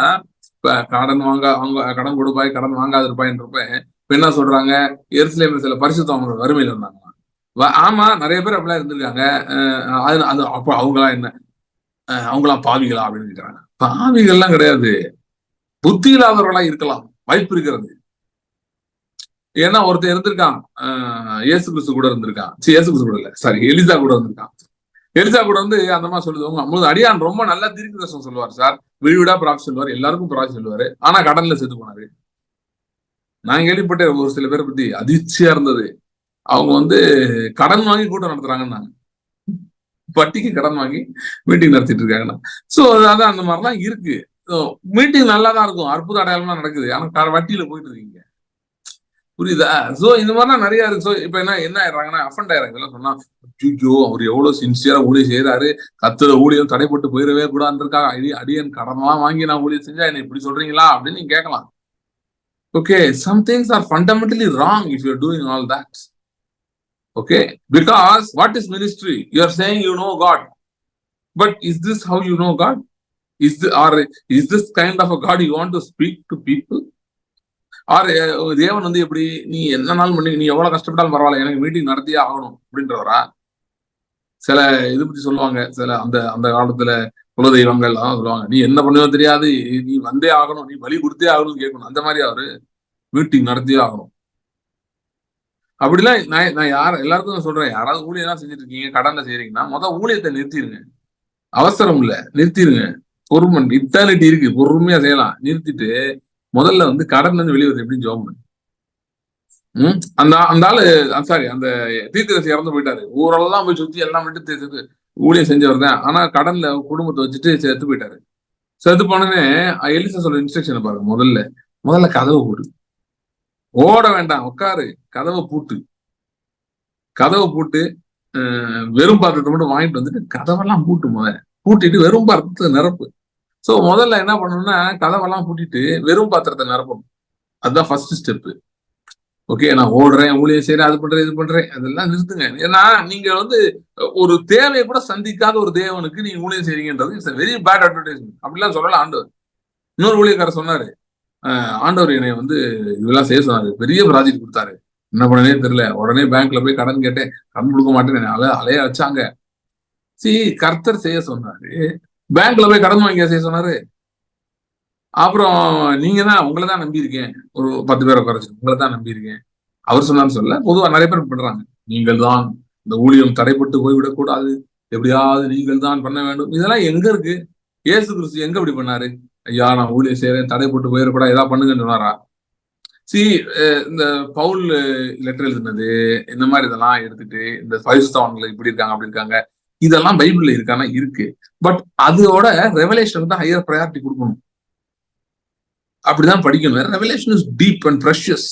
இப்ப கடன் கொடுப்பாய், கடன் வாங்காது இருப்பாயின்றப்ப இப்ப என்ன சொல்றாங்க? எருசலேம்ல சில பரிசுத்தவங்க வறுமையில இருந்தாங்க. ஆமா, நிறைய பேர் அப்படிலாம் இருந்திருக்காங்க. அது அப்ப அவங்களா என்ன, அவங்களாம் பாவிகளா அப்படின்னு கேட்கிறாங்க. பாவிகள்லாம் கிடையாது, புத்தி இல்லாதவர்களா இருக்கலாம், வாய்ப்பு இருக்கிறது. ஏன்னா ஒருத்தர் இருந்திருக்கான், இயேசு கிறிஸ்து கூட இருந்திருக்கான். இயேசு கிறிஸ்து கூட இல்ல, சாரி, எலிசா கூட இருந்திருக்கான். எலிசா கூட வந்து அந்த மாதிரி சொல்லுது, உங்க அடியான் ரொம்ப நல்லா தீர்க்கதரிசனம் சொல்லுவார் சார், வீடு ப்ராப்ஸ் சொல்லுவார், எல்லாருக்கும் ப்ராப்ஸ் சொல்லுவாரு, ஆனா கடன்ல செத்து போனாரு. நான் கேள்விப்பட்டேன் ஒரு சில பேரை பத்தி, அதிர்ச்சியா இருந்தது. அவங்க வந்து கடன் வாங்கி கூட்டம் நடத்துறாங்கன்னாங்க, வட்டிக்கு கடன் வாங்கி மீட்டிங் நடத்திட்டு இருக்காங்கன்னா. சோ அதான் அந்த மாதிரிலாம் இருக்கு. மீட்டிங் நல்லா தான் இருக்கும், அற்புத அடையாளமா நடக்குது, ஆனா வட்டியில போயிட்டு இருக்கீங்க, புரியுதா? சோ இந்த மாதிரிலாம் நிறைய இருக்கு. சோ இப்ப என்ன ஆயிடுறாங்கன்னா அஃபண்ட் ஆயிடுறாங்க. இதெல்லாம் சொன்னா, ஐயோ அவர் எவ்வளவு சின்சியரா ஊழியம் செய்யறாரு, கத்துற ஊழியம் தடைப்பட்டு போயிடவே கூடாதுக்கா, அடியன் கடன்லாம் வாங்கி நான் ஊழியம் செஞ்சா என்ன இப்படி சொல்றீங்களா அப்படின்னு நீங்க கேட்கலாம். Okay, some things are fundamentally wrong if you're doing all that. Okay, because what is ministry? You are saying you know God, but is this how you know God? Is this kind of a God you want to speak to people? தேவன் வந்து எப்படி, நீ என்ன நாள் பண்ணி, நீ எவ்வளவு கஷ்டப்பட்டாலும் பரவாயில்ல, எனக்கு மீட்டிங் நடத்தியே ஆகணும் அப்படின்றவரா? சில இது பத்தி சொல்லுவாங்க, சில அந்த அந்த காலத்துல குல தெய்வங்கள் எல்லாம் சொல்லுவாங்க, நீ என்ன பண்ணுவோ தெரியாது, நீ வந்தே ஆகணும், நீ பலி கொடுத்தே ஆகணும்னு கேட்கணும். அந்த மாதிரி அவரு மீட்டிங் நடத்தியே ஆகணும். அப்படிலாம் நான் எல்லாருக்கும் சொல்றேன், யாராவது ஊழியெல்லாம் செஞ்சுட்டு இருக்கீங்க, கடன்ல செய்யறீங்கன்னா ஊழியத்தை நிறுத்திடுங்க. அவசரம் இல்ல, நிறுத்திடுங்க. பொறுமை, இட்டர்னிட்டி இருக்கு, பொறுமையா செய்யலாம். நிறுத்திட்டு முதல்ல வந்து கடன்ல இருந்து வெளியே வருது எப்படின்னு ஜோம் பண்ணு. அந்த ஆளு, சாரி, அந்த தீர்க்கதரிசி இறந்து போயிட்டாரு, ஊரெல்லாம் போய் சுத்தி எல்லாம் விட்டு ஊழியம் செஞ்சவர் தான், ஆனா கடன்ல குடும்பத்தை வச்சுட்டு செத்து போயிட்டாரு. செத்து போனே எலிசா சொல்ற இன்ஸ்ட்ரக்ஷனை பாருங்க, முதல்ல கதவை போட்டு, ஓட வேண்டாம், உட்காரு, கதவை பூட்டு, வெறும் பாத்திரத்தை மட்டும் வாங்கிட்டு வந்துட்டு கதவெல்லாம் பூட்டிட்டு வெறும் பாத்திரத்தை நிரப்பு. சோ முதல்ல என்ன பண்ணணும்னா கதவெல்லாம் பூட்டிட்டு வெறும் பாத்திரத்தை நிரப்பணும். அதுதான் ஃபர்ஸ்ட் ஸ்டெப். ஓகே, நான் ஓடுறேன், ஊழியம் செய்யறேன், அது பண்றேன், இது பண்றேன், அதெல்லாம் நிறுத்துங்க. ஏன்னா நீங்க வந்து ஒரு தேவையை கூட சந்திக்காத ஒரு தேவனுக்கு நீங்க ஊழியம் செய்றீங்கன்றது இட்ஸ் வெரி பேட் அட்வர்டைஸ்மெண்ட். அப்படிலாம் சொல்லலாம் ஆண்டவர். இன்னொரு ஊழியக்காரர் சொன்னாரு, ஆண்டவர் என்னை வந்து இதெல்லாம் செய்ய சொன்னாரு, பெரிய ப்ராஜெக்ட் கொடுத்தாரு, என்ன பண்ணனே தெரியல, உடனே பேங்க்ல போய் கடன் கேட்டேன், கடன் கொடுக்க மாட்டேன்னு அலைய வச்சாங்க. கர்த்தர் செய்ய சொன்னாரு, பேங்க்ல போய் கடன் வாங்கியா செய்ய சொன்னாரு. அப்புறம் நீங்க தான், உங்களை தான் நம்பியிருக்கேன், ஒரு 10 பேரை குறைச்சு உங்களை தான் நம்பியிருக்கேன், அவர் சொன்னான்னு சொல்ல, பொதுவா நிறைய பேர் பண்றாங்க, நீங்கள் தான் இந்த ஊழியம் தடைப்பட்டு போய்விடக் கூடாது, எப்படியாவது நீங்கள் தான் பண்ண வேண்டும். இதெல்லாம் எங்க இருக்கு? இயேசு கிறிஸ்து எங்க இப்படி பண்ணாரு? ஐயா நான் ஊழியம் செய்யறேன், தடைப்பட்டு போயிடக்கூடாது, ஏதாவது பண்ணுங்கன்னு சொன்னாரா? இந்த பவுல் லெட்டர் எழுதுனது, இந்த மாதிரி இதெல்லாம் எடுத்துட்டு இந்த பரிசுத்தவான்கள் இப்படி இருக்காங்க அப்படி இருக்காங்க, இதெல்லாம் பைபிள்ல இருக்கானா? இருக்கு. பட் அதோட ரெவலேஷனுக்கு தான் ஹையர் ப்ரையாரிட்டி கொடுக்கணும். அப்படிதான் படிக்கணும். Revelation is deep and precious.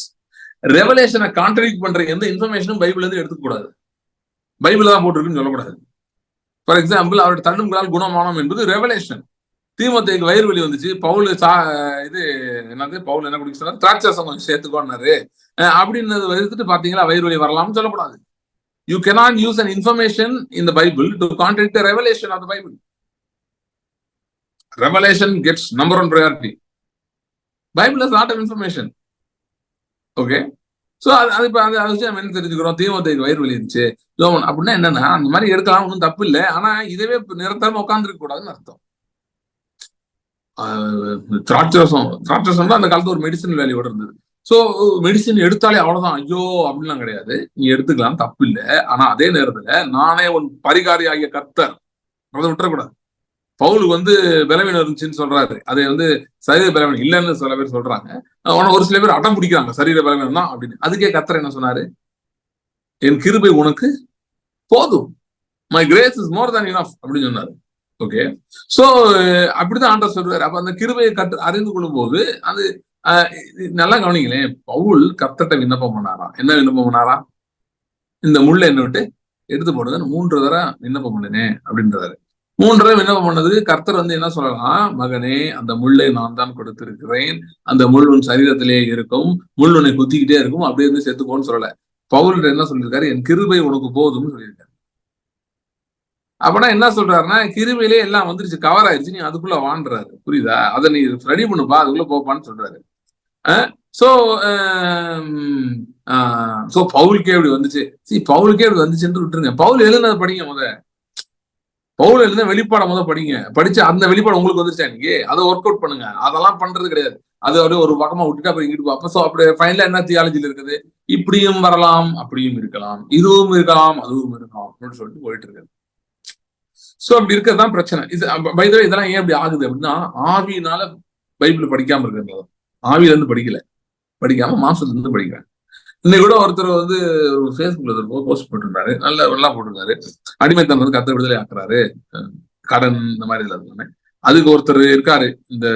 ரெவலேஷனை கான்ட்ராடிக்ட் பண்ற எந்த இன்ஃபர்மேஷனும் பைபிள்ல இருந்து எடுத்துக்க கூடாது, பைபிள் தான் போட்டிருக்குன்னு சொல்லக்கூடாது. ஃபார் எக்ஸாம்பிள், அவருடைய தள்ளும்களால் குணமானம் என்பது ரெவலேஷன். தீமோத்தேயுக்கு வயிறு வலி வந்துச்சு, பவுல் இது என்னது, பவுல் என்ன குடிக்க சொன்னாரு, திராட்சரசம் கொஞ்சம் சேர்த்துக்கோன்னாரு. அப்படின்னது எடுத்துட்டு பாத்தீங்களா வயிறு வலி வரலாம்னு சொல்லக்கூடாது. You cannot use an information in the Bible to contradict the revelation of the Bible. Revelation gets number one priority. Bible is not an information. Okay? So அது நம்ம என்ன தெரிஞ்சுக்கிறோம், தீமோத்தேயுக்கு வயிறு வலி இருந்துச்சு அப்படின்னா என்னன்னா, அந்த மாதிரி எடுக்கலாம், ஒன்றும் தப்பு இல்லை. ஆனா இதவே நிரந்தரமா உட்காந்துருக்க கூடாதுன்னு அர்த்தம். திராட்சரசம் தான் அந்த காலத்துல ஒரு மெடிசன் வேல்யூவோட இருந்தது. சோ மெடிசின் எடுத்தாலே அவ்வளவுதான் ஐயோ அப்படின்லாம் கிடையாது, நீ எடுத்துக்கலாம், தப்பு இல்லை. ஆனா அதே நேரத்துல நானே உன் பரிகாரி ஆகிய கர்த்தர், அதை விட்டுறக்கூடாது. பவுலுக்கு பலவீனம் இருந்துச்சுன்னு சொல்றாரு, அதை சரீர பலவீனம் இல்லைன்னு சில பேர் சொல்றாங்க. ஒரு சில பேர் அடம் பிடிக்கிறாங்க சரீர பலவீனம் தான் அப்படின்னு. அதுக்கே கர்த்தர் என்ன சொன்னாரு, என் கிருபை உனக்கு போதும், my grace is more than enough அப்படின்னு சொன்னாரு. ஓகே, சோ அப்படிதான் ஆண்டவர் சொல்றாரு. அப்ப அந்த கிருபையை அறிந்து கொள்ளும் போது அது நல்லா கவனிங்களேன், பவுல் கர்த்தர்ட்ட விண்ணப்பம் பண்ணாரா? என்ன விண்ணப்பம் பண்ணாரா? இந்த முள்ளை என்ன விட்டு எடுத்து போடுங்க, 3 தடவை விண்ணப்பம் பண்ணினேன் அப்படின்றாரு. 3 தடவை விண்ணப்பம் பண்ணது கர்த்தர் என்ன சொல்லலாம், மகனே அந்த முள்ளை நான் தான் கொடுத்திருக்கிறேன், அந்த முள் உன் சரீரத்திலே இருக்கும், முள் உன்னை குத்திக்கிட்டே இருக்கும், அப்படியே செத்து போன்னு சொல்லல. பவுல் என்ன சொல்லியிருக்காரு, என் கிருபை உனக்கு போதும்னு சொல்லியிருக்காரு. அப்படின்னா என்ன சொல்றாருன்னா, கிருபையிலே எல்லாம் வந்துருச்சு, கவர் ஆயிடுச்சு, நீ அதுக்குள்ள வாழ்றாரு. புரியுதா? அதை நீ ரெடி பண்ணுப்பா, அதுக்குள்ள போப்பான்னு சொல்றாரு. பவுலுக்கே எப்படி வந்துச்சு, பவுலுக்கே எப்படி வந்துச்சுன்னு விட்டுருங்க. பவுல் எழுதுனதை படிங்க, பவுல் எழுதுன வெளிப்பாட படிங்க. படிச்சு அந்த வெளிப்பாடு உங்களுக்கு வந்துருச்சா இன்னைக்கு, அதை ஒர்க் அவுட் பண்ணுங்க. அதெல்லாம் பண்றது கிடையாது, அது அப்படியே ஒரு பக்கமா விட்டுட்டு அப்புறம் இங்கிட்டு அப்ப. சோ அப்படி ஃபைனலா என்ன தியாலஜில இருக்குது, இப்படியும் வரலாம், அப்படியும் இருக்கலாம், இதுவும் இருக்கலாம், அதுவும் இருக்கலாம் அப்படின்னு சொல்லிட்டு போயிட்டு இருக்காரு. சோ அப்படி இருக்கிறதுதான் பிரச்சனை. இதெல்லாம் ஏன் அப்படி ஆகுது அப்படின்னா, ஆவியினால பைபிள் படிக்காம இருக்கிறது. ஆவியில இருந்து படிக்காம மாசத்துல இருந்து படிக்கிறேன். இன்னைக்கு கூட ஒருத்தர் ஒரு ஃபேஸ்புக்ல போஸ்ட் போட்டிருந்தாரு, நல்லா போட்டிருந்தாரு, அடிமைத்தனம் கர்த்தர் விடுதலை ஆக்குறாரு, கடன் இந்த மாதிரி இதுல இருந்தானே. அதுக்கு ஒருத்தர் இருக்காரு, இந்த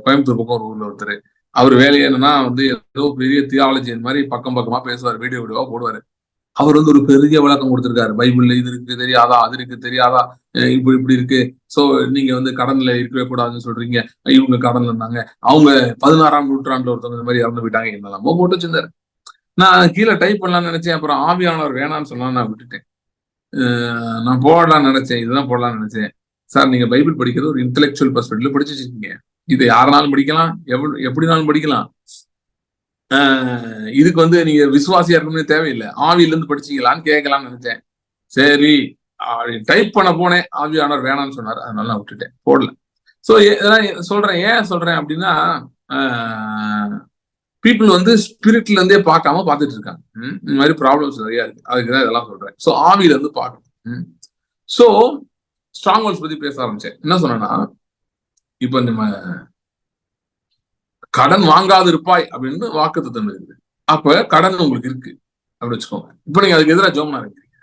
கோயம்புத்தூர் பக்கம் ஒரு ஊர்ல ஒருத்தர். அவர் வேலையை என்னன்னா ஏதோ பெரிய தியாலஜி மாதிரி பக்கமா பேசுவார், வீடியோவா போடுவாரு. அவர் ஒரு பெரிய விளக்கம் கொடுத்திருக்காரு, பைபிள்ல இது இருக்கு தெரியாதா, அது இருக்கு தெரியாதா, இப்படி இருக்கு. சோ நீங்க கடன்ல இருக்கவே கூடாதுன்னு சொல்றீங்க, இவங்க கடன்ல இருந்தாங்க, அவங்க 16ஆம் நூற்றாண்டுல ஒருத்தவங்க இந்த மாதிரி இறந்து போயிட்டாங்க, என்னெல்லாமோ போட்டு வச்சிருந்தாரு. நான் கீழே டைப் பண்ணலாம்னு நினைச்சேன், அப்புறம் ஆவியானவர் வேணான்னு சொல்லலாம், நான் விட்டுட்டேன். நான் போடலாம்னு நினைச்சேன், இதுதான் போடலாம்னு நினைச்சேன். சார், நீங்க பைபிள் படிக்கிறது ஒரு இன்டெலெக்சுவல் பெர்ஸ்பெக்டிவ்ல படிச்சு வச்சிருக்கீங்க, இதை யாருனாலும் படிக்கலாம், எப்படினாலும் படிக்கலாம். இதுக்கு நீங்க விசுவாசியா இருக்கணும்னு தேவையில்லை, ஆவியில இருந்து படிச்சீங்களான்னு கேட்கலாம்னு நினைச்சேன். சரி டைப் பண்ண போனேன், ஆவியானவர் வேணான்னு சொன்னார், அதனால நான் விட்டுட்டேன், போடல. சோ சொல்றேன், ஏன் சொல்றேன் அப்படின்னா, பீப்புள் ஸ்பிரிட்ல இருந்தே பார்க்காம பார்த்துட்டு இருக்காங்க. இந்த மாதிரி ப்ராப்ளம்ஸ் நிறைய இருக்கு, அதுக்குதான் இதெல்லாம் சொல்றேன். சோ ஆவியில இருந்து பார்க்கணும். சோ ஸ்ட்ராங் ஹோல்ட்ஸ் பத்தி பேச ஆரம்பிச்சேன். என்ன சொன்னா, இப்ப நம்ம கடன் வாங்காது இருப்பாய் அப்படின்னு வாக்குத்தத்தம் இருக்குது. அப்ப கடன் உங்களுக்கு இருக்கு அப்படின்னு வச்சுக்கோங்க. இப்ப நீங்க அதுக்கு எதிராக ஜோம் ஆரம்பிக்கிறீங்க.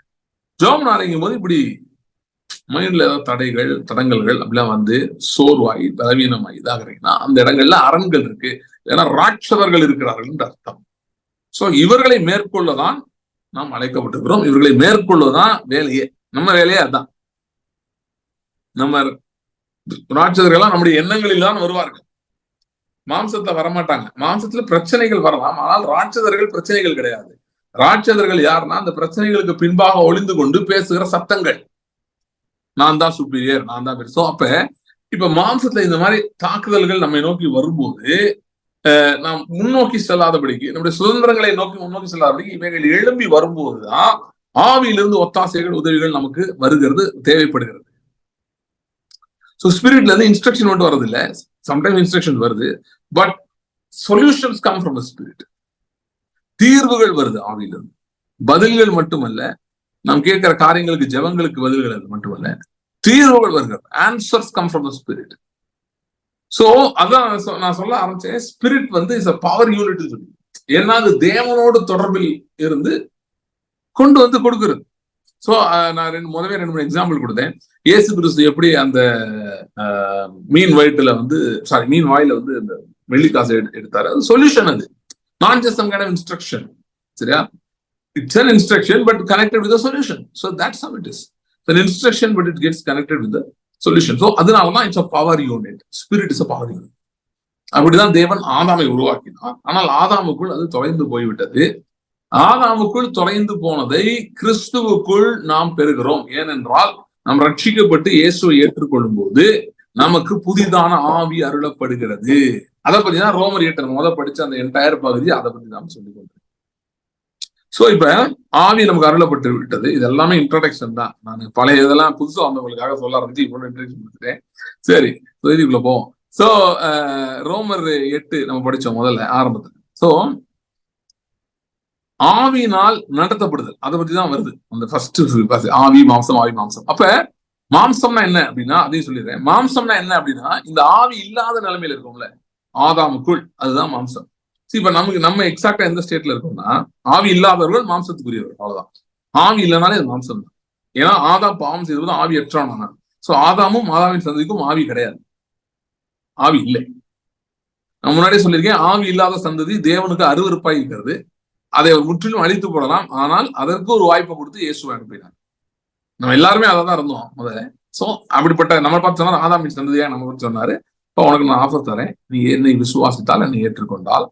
ஜோம் ஆரம்பிக்கும் போது இப்படி மைண்ட்ல ஏதாவது தடங்கல்கள் அப்படிலாம் சோர்வாய் பலவீனமாய் இதாகிறீங்கன்னா, அந்த இடங்கள்ல அரண்கள் இருக்கு, ஏன்னா ராட்சதர்கள் இருக்கிறார்கள் என்று அர்த்தம். சோ இவர்களை மேற்கொள்ளதான் நாம் அழைக்கப்பட்டிருக்கிறோம், இவர்களை மேற்கொள்ளதான் வேலையே, நம்ம வேலையே அதுதான். நம்ம ராட்சதர்கள்லாம் நம்முடைய எண்ணங்களில் தான் வருவார்கள், மாம்சத்துல வரமாட்டாங்க. மாம்சத்துல பிரச்சனைகள் வரலாம், ஆனால் ராட்சதர்கள் பிரச்சனைகள் கிடையாது. ராட்சதர்கள் யாருன்னா, அந்த பிரச்சனைகளுக்கு பின்பாக ஒளிந்து கொண்டு பேசுகிற சத்தங்கள், நான் தான் சுப்பீரியர், நான் தான் பெருசோ. அப்ப இப்ப மாம்சத்துல இந்த மாதிரி தாக்குதல்கள் நம்மை நோக்கி வரும்போது, நாம் முன்னோக்கி செல்லாதபடிக்கு, நம்முடைய சுதந்திரங்களை முன்னோக்கி செல்லாதபடிக்கு இவைகள் எழும்பி வரும்போதுதான் ஆவியிலிருந்து ஒத்தாசைகள், உதவிகள் நமக்கு வருகிறது, தேவைப்படுகிறது. ஸோ ஸ்பிரிட்ல இருந்து இன்ஸ்ட்ரக்ஷன் மட்டும் வருது இல்லை, சம்டைம்ஸ் இன்ஸ்ட்ரக்ஷன் வருது, but solutions come from the spirit. தீர்வுகள் வருது ஆவியிலிருந்து, பதில்கள் மட்டுமல்ல, நாம் கேட்கிற காரியங்களுக்கு ஜெபங்களுக்கு பதில்கள் அது மட்டுமல்ல, தீர்வுகள் வருகிறது. Answers come from the spirit. So அதான் நான் சொல்ல ஆரம்பிச்சேன், spirit is a power unit சொல்லி. ஏன்னா அது தேவனோடு தொடர்பில் இருந்து கொண்டு கொடுக்கிறது. சோ நான் 2-3 எக்ஸாம்பிள் கொடுத்தேன். இயேசு கிறிஸ்து எப்படி அந்த மீன் வாயில இந்த வெள்ளிக்காசை எடுத்தாரு, அது சொல்யூஷன், அது not just some kind of instruction. சரியா? It's an instruction but connected with the solution. So that's how it is. It's an instruction but it gets connected with the solution. So அதனாலதான் it's a power unit. Spirit is a power unit. அப்படிதான் தேவன் ஆதாமை உருவாக்கினார். ஆனால் ஆதாமுக்குள் அது தொலைந்து போய்விட்டது. ஆதாமுக்குள் தொலைந்து போனதை கிறிஸ்துவுக்குள் நாம் பெறுகிறோம். ஏனென்றால் நாம் ரட்சிக்கப்பட்டு இயேசுவை ஏற்றுக்கொள்ளும் போது நமக்கு புதிதான ஆவி அருளப்படுகிறது. அதை பத்தி தான் ரோமர் 8 படிச்ச அந்த என்டையர் பகுதி அதை பத்தி நாம் சொல்லிக் கொண்டோம். சோ இப்ப ஆவி நமக்கு அருளப்பட்டு விட்டது. இது எல்லாமே இன்ட்ரோடக்ஷன் தான். நான் பழைய இதெல்லாம் புதுசா வந்தவங்களுக்காக சொல்ல ஆரம்பிச்சு இவ்வளவு இன்ட்ரோடக்ஷன் கொடுத்துட்டேன். சரி, இதுக்குள்ள போவோம். சோ ரோமர் 8 நம்ம படிச்சோம் முதல்ல ஆரம்பத்துல. சோ ஆவியினால் நடத்தப்படுதல் அதை பத்தி தான் வருது அந்த ஃபர்ஸ்ட் ஆவி மாம்சம், ஆவி மாம்சம். அப்ப மாம்சம்னா என்ன அப்படின்னா அதையும் சொல்லிடுறேன். மாம்சம்னா என்ன அப்படின்னா இந்த ஆவி இல்லாத நிலைமையில இருக்கோம்ல ஆதாமுக்குள், அதுதான் மாம்சம். இப்ப நம்ம எக்ஸாக்டா எந்த ஸ்டேட்ல இருக்கோம்னா ஆவி இல்லாதவர்கள் மாம்சத்துக்குரியவர்கள், அவ்வளவுதான். ஆவி இல்லைனாலே அது மாம்சம் தான். ஏன்னா ஆதாம் பாவம் செய்வது ஆவி அற்றான. சோ ஆதாமும் ஆதாமின் சந்ததிக்கும் ஆவி கிடையாது, ஆவி இல்லை. நான் முன்னாடியே சொல்லியிருக்கேன், ஆவி இல்லாத சந்ததி தேவனுக்கு அருவருப்பாய் இருக்கிறது. அதை அவர் முற்றிலும் அழித்து போடலாம். ஆனால் அதற்கு ஒரு வாய்ப்பை கொடுத்து இயேசுவை அனுப்பினார். நம்ம எல்லாருமே அதை தான் இருந்தோம் முதல்ல. சோ அப்படிப்பட்ட நம்ம பார்த்து சொன்னார் ஆதாமின் சந்ததியா நம்ம பார்த்து சொன்னாரு, இப்போ உனக்கு நான் ஆஃபர் தரேன், நீ என்னை விசுவாசித்தால், என்னை ஏற்றுக்கொண்டால்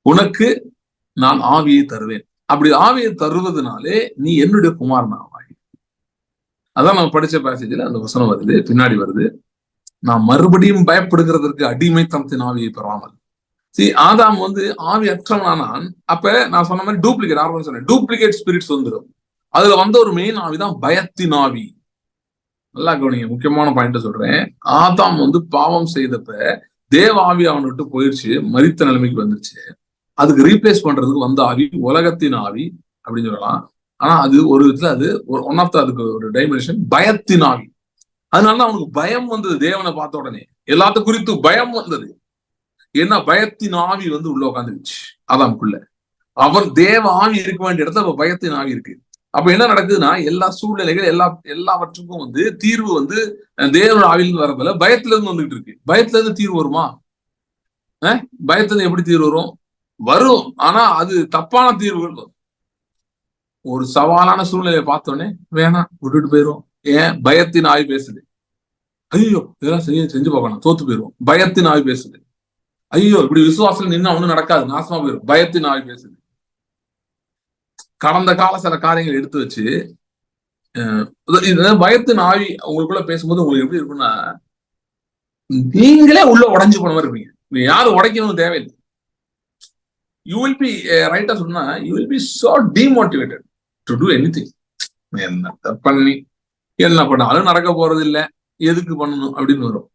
உனக்கு நான் ஆவியை தருவேன். அப்படி ஆவியை தருவதனாலே நீ என்னுடைய குமாரன் ஆவாய். அதான் நம்ம படிச்ச பேசேஜ்ல அந்த வசனம் வருது, பின்னாடி வருது. நான் மறுபடியும் பயப்படுகிறதற்கு அடிமைத்தனத்தின் ஆவியை பெறாமல். ஆதாம் ஆவி அற்றவனானான். அப்ப நான் சொன்ன மாதிரி டூப்ளிகேட் ஆர்வம் சொன்னேன், டூப்ளிகேட் ஸ்பிரிட்ஸ் வந்துடும். அதுல ஒரு மெயின் ஆவிதான் பயத்தின் ஆவி. நல்லா கவனிங்க, முக்கியமான பாயிண்ட் சொல்றேன். ஆதாம் பாவம் செய்தப்ப தேவ ஆவி அவனை விட்டு போயிடுச்சு, மரித்த நிலைமைக்கு வந்துருச்சு. அதுக்கு ரீப்ளேஸ் பண்றதுக்கு வந்த ஆவி உலகத்தின் ஆவி அப்படின்னு சொல்லலாம். ஆனா அது ஒரு விதத்துல அது ஒன் ஆஃப் த அதுக்கு ஒரு டைமென்ஷன் பயத்தின் ஆவி. அதனாலதான் அவனுக்கு பயம் வந்தது. தேவனை பார்த்த உடனே எல்லாத்த குறித்து பயம் வந்தது. ஏன்னா பயத்தின் ஆவி உள்ள உட்காந்துருச்சு ஆதாமுக்குள்ள. அவன் தேவ ஆவி இருக்க வேண்டிய இடத்துல பயத்தின் ஆவி இருக்கு. அப்ப என்ன நடக்குதுன்னா எல்லா சூழ்நிலைகள் எல்லாவற்றுக்கும் தீர்வு தேவ ஆவிலிருந்து வரதுல பயத்துல இருந்து வந்துகிட்டு இருக்கு. பயத்துல இருந்து தீர்வு வருமா? பயத்துல இருந்து எப்படி தீர்வு வரும்? ஆனா அது தப்பான தீர்வுகள் வரும். ஒரு சவாலான சூழ்நிலையை பார்த்தோன்னே வேணாம் விட்டுட்டு போயிரும். ஏன்? பயத்தின் ஆவி பேசுது. ஐயோ இதெல்லாம் செஞ்சு பார்க்கணும், தோத்து போயிரும். பயத்தின் ஆவி பேசுது. ஐயோ இப்படி விசுவாசம் நின்னா ஒண்ணும் நடக்காது, நாசமா போயிடும். பயத்தின் ஆவி பேசுது. கடந்த கால சில காரியங்கள் எடுத்து வச்சு பயத்தின் ஆவி உங்களுக்குள்ள பேசும்போது உங்களுக்கு எப்படி இருக்குன்னா நீங்களே உள்ள உடைஞ்சு போன மாதிரி இருப்பீங்க. நீங்க யாரும் உடைக்கணும்னு தேவையில்லை. யூ வில் பி ரைட்டா சொன்னா you will be so demotivated to two anything. என்ன பண்ணி என்ன பண்ணாலும் நடக்க போறது இல்லை, எதுக்கு பண்ணணும் அப்படின்னு வரும்.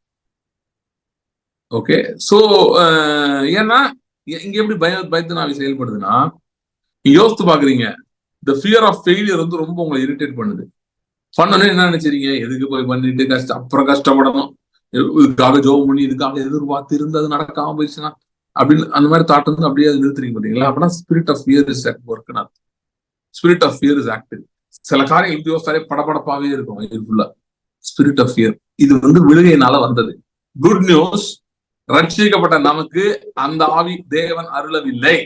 ஓகே, சோ ஏன்னா இங்க எப்படி பயத்தின் ஆவி செயல்படுதுன்னா யோசித்து பாக்குறீங்க. இந்த ஃபியர் ஆஃப் ஃபெயிலியர் ரொம்ப உங்களை இரிட்டேட் பண்ணுது. பண்ணணும் என்ன நினைச்சிருங்க, எதுக்கு போய் பண்ணிட்டு அப்புறம் கஷ்டப்படணும், இதுக்காக ஜோம் பண்ணி இதுக்காக எதிர்பார்த்து இருந்து அது நடக்காம போயிடுச்சுன்னா அப்படின்னு அந்த மாதிரி தாட்டு அப்படியே அது நிறுத்துறீங்க பாத்தீங்களா? அப்படின்னா spirit of fear is at work. Spirit of fear is active. சில காரியம் எப்படி யோசிச்சாலே படபடப்பாவே இருக்கும் இதுக்குள்ள. ஸ்பிரிட் ஆஃப் ஃபியர் இது விழுகையினால வந்தது. குட் நியூஸ், ரட்சிக்கப்பட்ட நமக்கு அந்த ஆவி தேவன் அருளவில்லை.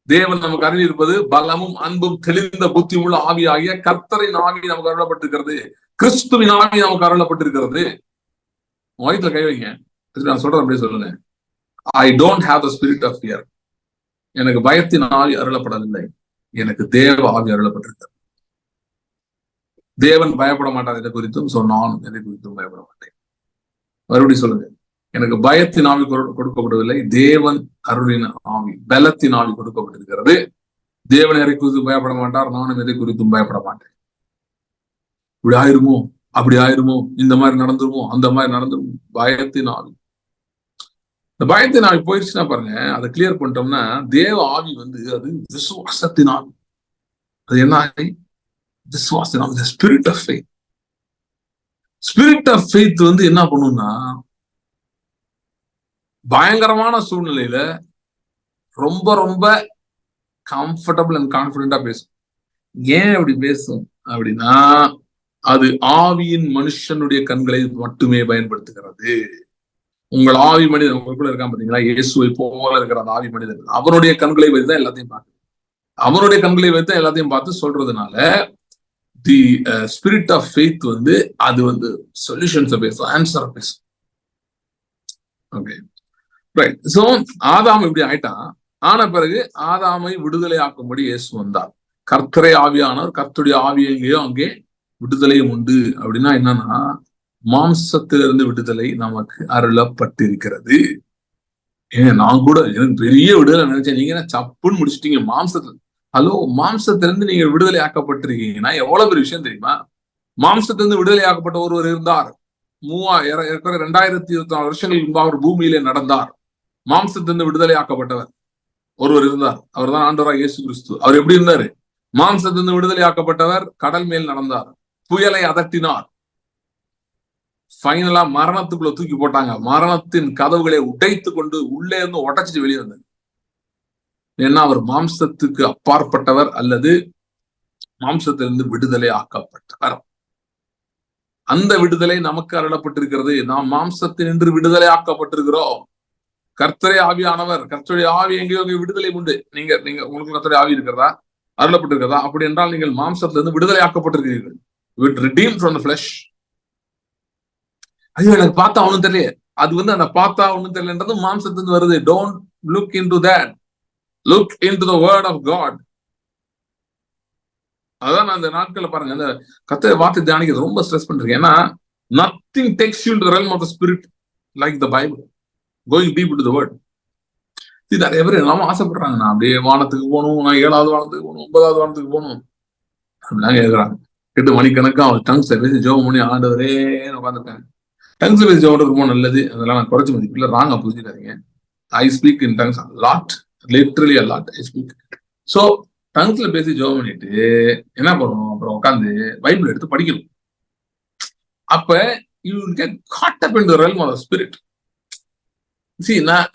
தேவன் நமக்கு அருள் இருப்பது பலமும் அன்பும் தெளிந்த புத்தி உள்ள ஆவி ஆகிய கர்த்தரின் ஆவி நமக்கு அருளப்பட்டிருக்கிறது. கிறிஸ்துவின் ஆவி நமக்கு அருளப்பட்டிருக்கிறது. வயிற்றுல கை வைங்க, நான் சொல்றேன் அப்படியே சொல்லுங்க. I don't have the spirit of fear. எனக்கு பயத்தின் ஆவி அருளப்படவில்லை, எனக்கு தேவ ஆவி அருளப்பட்டிருக்கிறது. தேவன் பயப்பட மாட்டார் எதை குறித்தும், நானும் எதை குறித்தும் பயப்பட மாட்டேன். மறுபடியும் சொல்லுங்க, எனக்கு பயத்தின் ஆவி கொடுக்கப்படவில்லை, தேவன் அருளின் ஆவி பலத்தின் ஆவி கொடுக்கப்பட்டிருக்கிறது. தேவன் எதை குறித்து பயப்பட மாட்டார், நானும் எதை குறித்தும் பயப்பட மாட்டேன். இப்படி ஆயிருமோ, அப்படி ஆயிருமோ, இந்த மாதிரி நடந்துருமோ, அந்த மாதிரி நடந்துருமோ, பயத்தின் ஆவி. இந்த பயத்தின் ஆவி போயிடுச்சுன்னா பாருங்க, அதை கிளியர் பண்ணிட்டோம்னா தேவ ஆவி அது விசுவாசத்தின் ஆவி. அது என்ன ஆவி? விசுவாசத்தின் ஆவி, spirit of faith. Spirit of faith என்ன பண்ணும்னா பயங்கரமான சூழ்நிலையில ரொம்ப ரொம்ப கம்ஃபர்டபுள் அண்ட் கான்பிடண்டா பேசும். ஏன் அப்படி பேசும் அப்படின்னா அது ஆவியின் மனுஷனுடைய கண்களை மட்டுமே பயன்படுத்துகிறது. உங்கள் ஆவி மனிதன் உங்களுக்குள்ள இருக்கான் பாத்தீங்களா, இயேசுவை போல இருக்கிற அந்த ஆவி மனிதன், அவனுடைய கண்களை வைத்துதான் எல்லாத்தையும் பார்க்க, அவனுடைய கண்களை வைத்து எல்லாத்தையும் பார்த்து சொல்றதுனால தி ஸ்பிரிட் ஆஃப் ஃபெய்த் வந்து அது வந்து சொல்யூஷன்ஸை பேசும், ஆன்சரை பேசும். Okay, right. ஸோ ஆதாம் இப்படி ஆயிட்டான். ஆன பிறகு ஆதாமை விடுதலை ஆக்கும்படி இயேசு வந்தார். கர்த்தரை ஆவியானவர், கர்த்தருடைய ஆவி எங்கேயோ அங்கே விடுதலையும் உண்டு. அப்படின்னா என்னன்னா, மாம்சத்திலிருந்து விடுதலை நமக்கு அருளப்பட்டிருக்கிறது. ஏன் நான் கூட எனக்கு பெரிய விடுதலை நினைச்சேன், நீங்க என்ன சப்புன்னு முடிச்சிட்டீங்க மாம்சத்துல. ஹலோ, மாம்சத்திலிருந்து நீங்க விடுதலை ஆக்கப்பட்டிருக்கீங்கன்னா எவ்வளவு பெரிய விஷயம் தெரியுமா? மாம்சத்திலிருந்து விடுதலை ஆக்கப்பட்ட ஒருவர் இருந்தார். 2024 வருஷங்களுக்கு முன்பாக அவர் பூமியிலே நடந்தார். மாம்சத்திலிருந்து விடுதலை ஆக்கப்பட்டவர் ஒருவர் இருந்தார். அவர் தான் ஆண்டவராகிய இயேசு கிறிஸ்து. அவர் எப்படி இருந்தாரு? மாம்சத்திலிருந்து விடுதலை ஆக்கப்பட்டவர் கடல் மேல் நடந்தார், புயலை அதட்டினார், ஃபைனலா மரணத்துக்குள்ள தூக்கி போட்டாங்க, மரணத்தின் கதவுகளை உடைத்து கொண்டு உள்ளே இருந்து உடைச்சிட்டு வெளியே வந்தார். ஏன்னா அவர் மாம்சத்துக்கு அப்பாற்பட்டவர் அல்லது மாம்சத்திலிருந்து விடுதலை ஆக்கப்பட்டவர். அந்த விடுதலை நமக்கு அருளப்பட்டிருக்கிறது. நாம் மாம்சத்தினின்று விடுதலை ஆக்கப்பட்டிருக்கிறோம். கர்த்தரே ஆவியானவர், கர்த்தருடைய ஆவி எங்கேயோ விடுதலை உண்டு. நீங்க உங்களுக்கு கர்த்தருடைய ஆவி இருக்கிறதா, அருளப்பட்டிருக்கிறதா? அப்படி என்றால் நீங்கள் மாம்சத்திலிருந்து விடுதலை ஆக்கப்பட்டிருக்கிறீர்கள். redeemed from the flesh. ஐயோ, எனக்கு பார்த்தா ஒண்ணும் தெரியல. அது வந்து அந்த பார்த்தா ஒண்ணும் தெரியலன்றது மாம்சத்திலிருந்து வருது. Don't look into that, look into the word of God. அதான் நான் அந்த நாட்களை பாருங்க, அந்த கர்த்தரை வார்த்தை தியானிக்கிறது ரொம்ப ஸ்ட்ரெஸ் பண்றேன். ஏன்னா nothing takes you into the realm of the spirit like the Bible, going deep into the word. இது நிறைய பேர் எல்லாமே ஆசைப்படுறாங்க, நான் அப்படியே வானத்துக்கு போகணும், நான் 7வது வானத்துக்கு போகணும், 9வது வானத்துக்கு போகணும் அப்படிலாம் கேட்கறாங்க. 8 மணிக்கணக்கா அவங்க டங்ஸ்ல பேசி ஜெபம் பண்ணி ஆண்டவரே உட்காந்துருக்காங்க. டங்ஸ்ல பேசி ஜெபம் ரொம்ப நல்லது, அதெல்லாம் நான் குறைச்சி மதிப்பில்லை, ராங்கா புரிஞ்சுக்காதீங்க. I speak in tongues lot, literally a lot I speak. So டங்ஸ்ல பேசி ஜெபம் பண்ணிட்டு என்ன பண்ணணும், அப்புறம் உட்காந்து பைபிள் எடுத்து படிக்கணும். அப்ப you will get caught up in the realm of the spirit.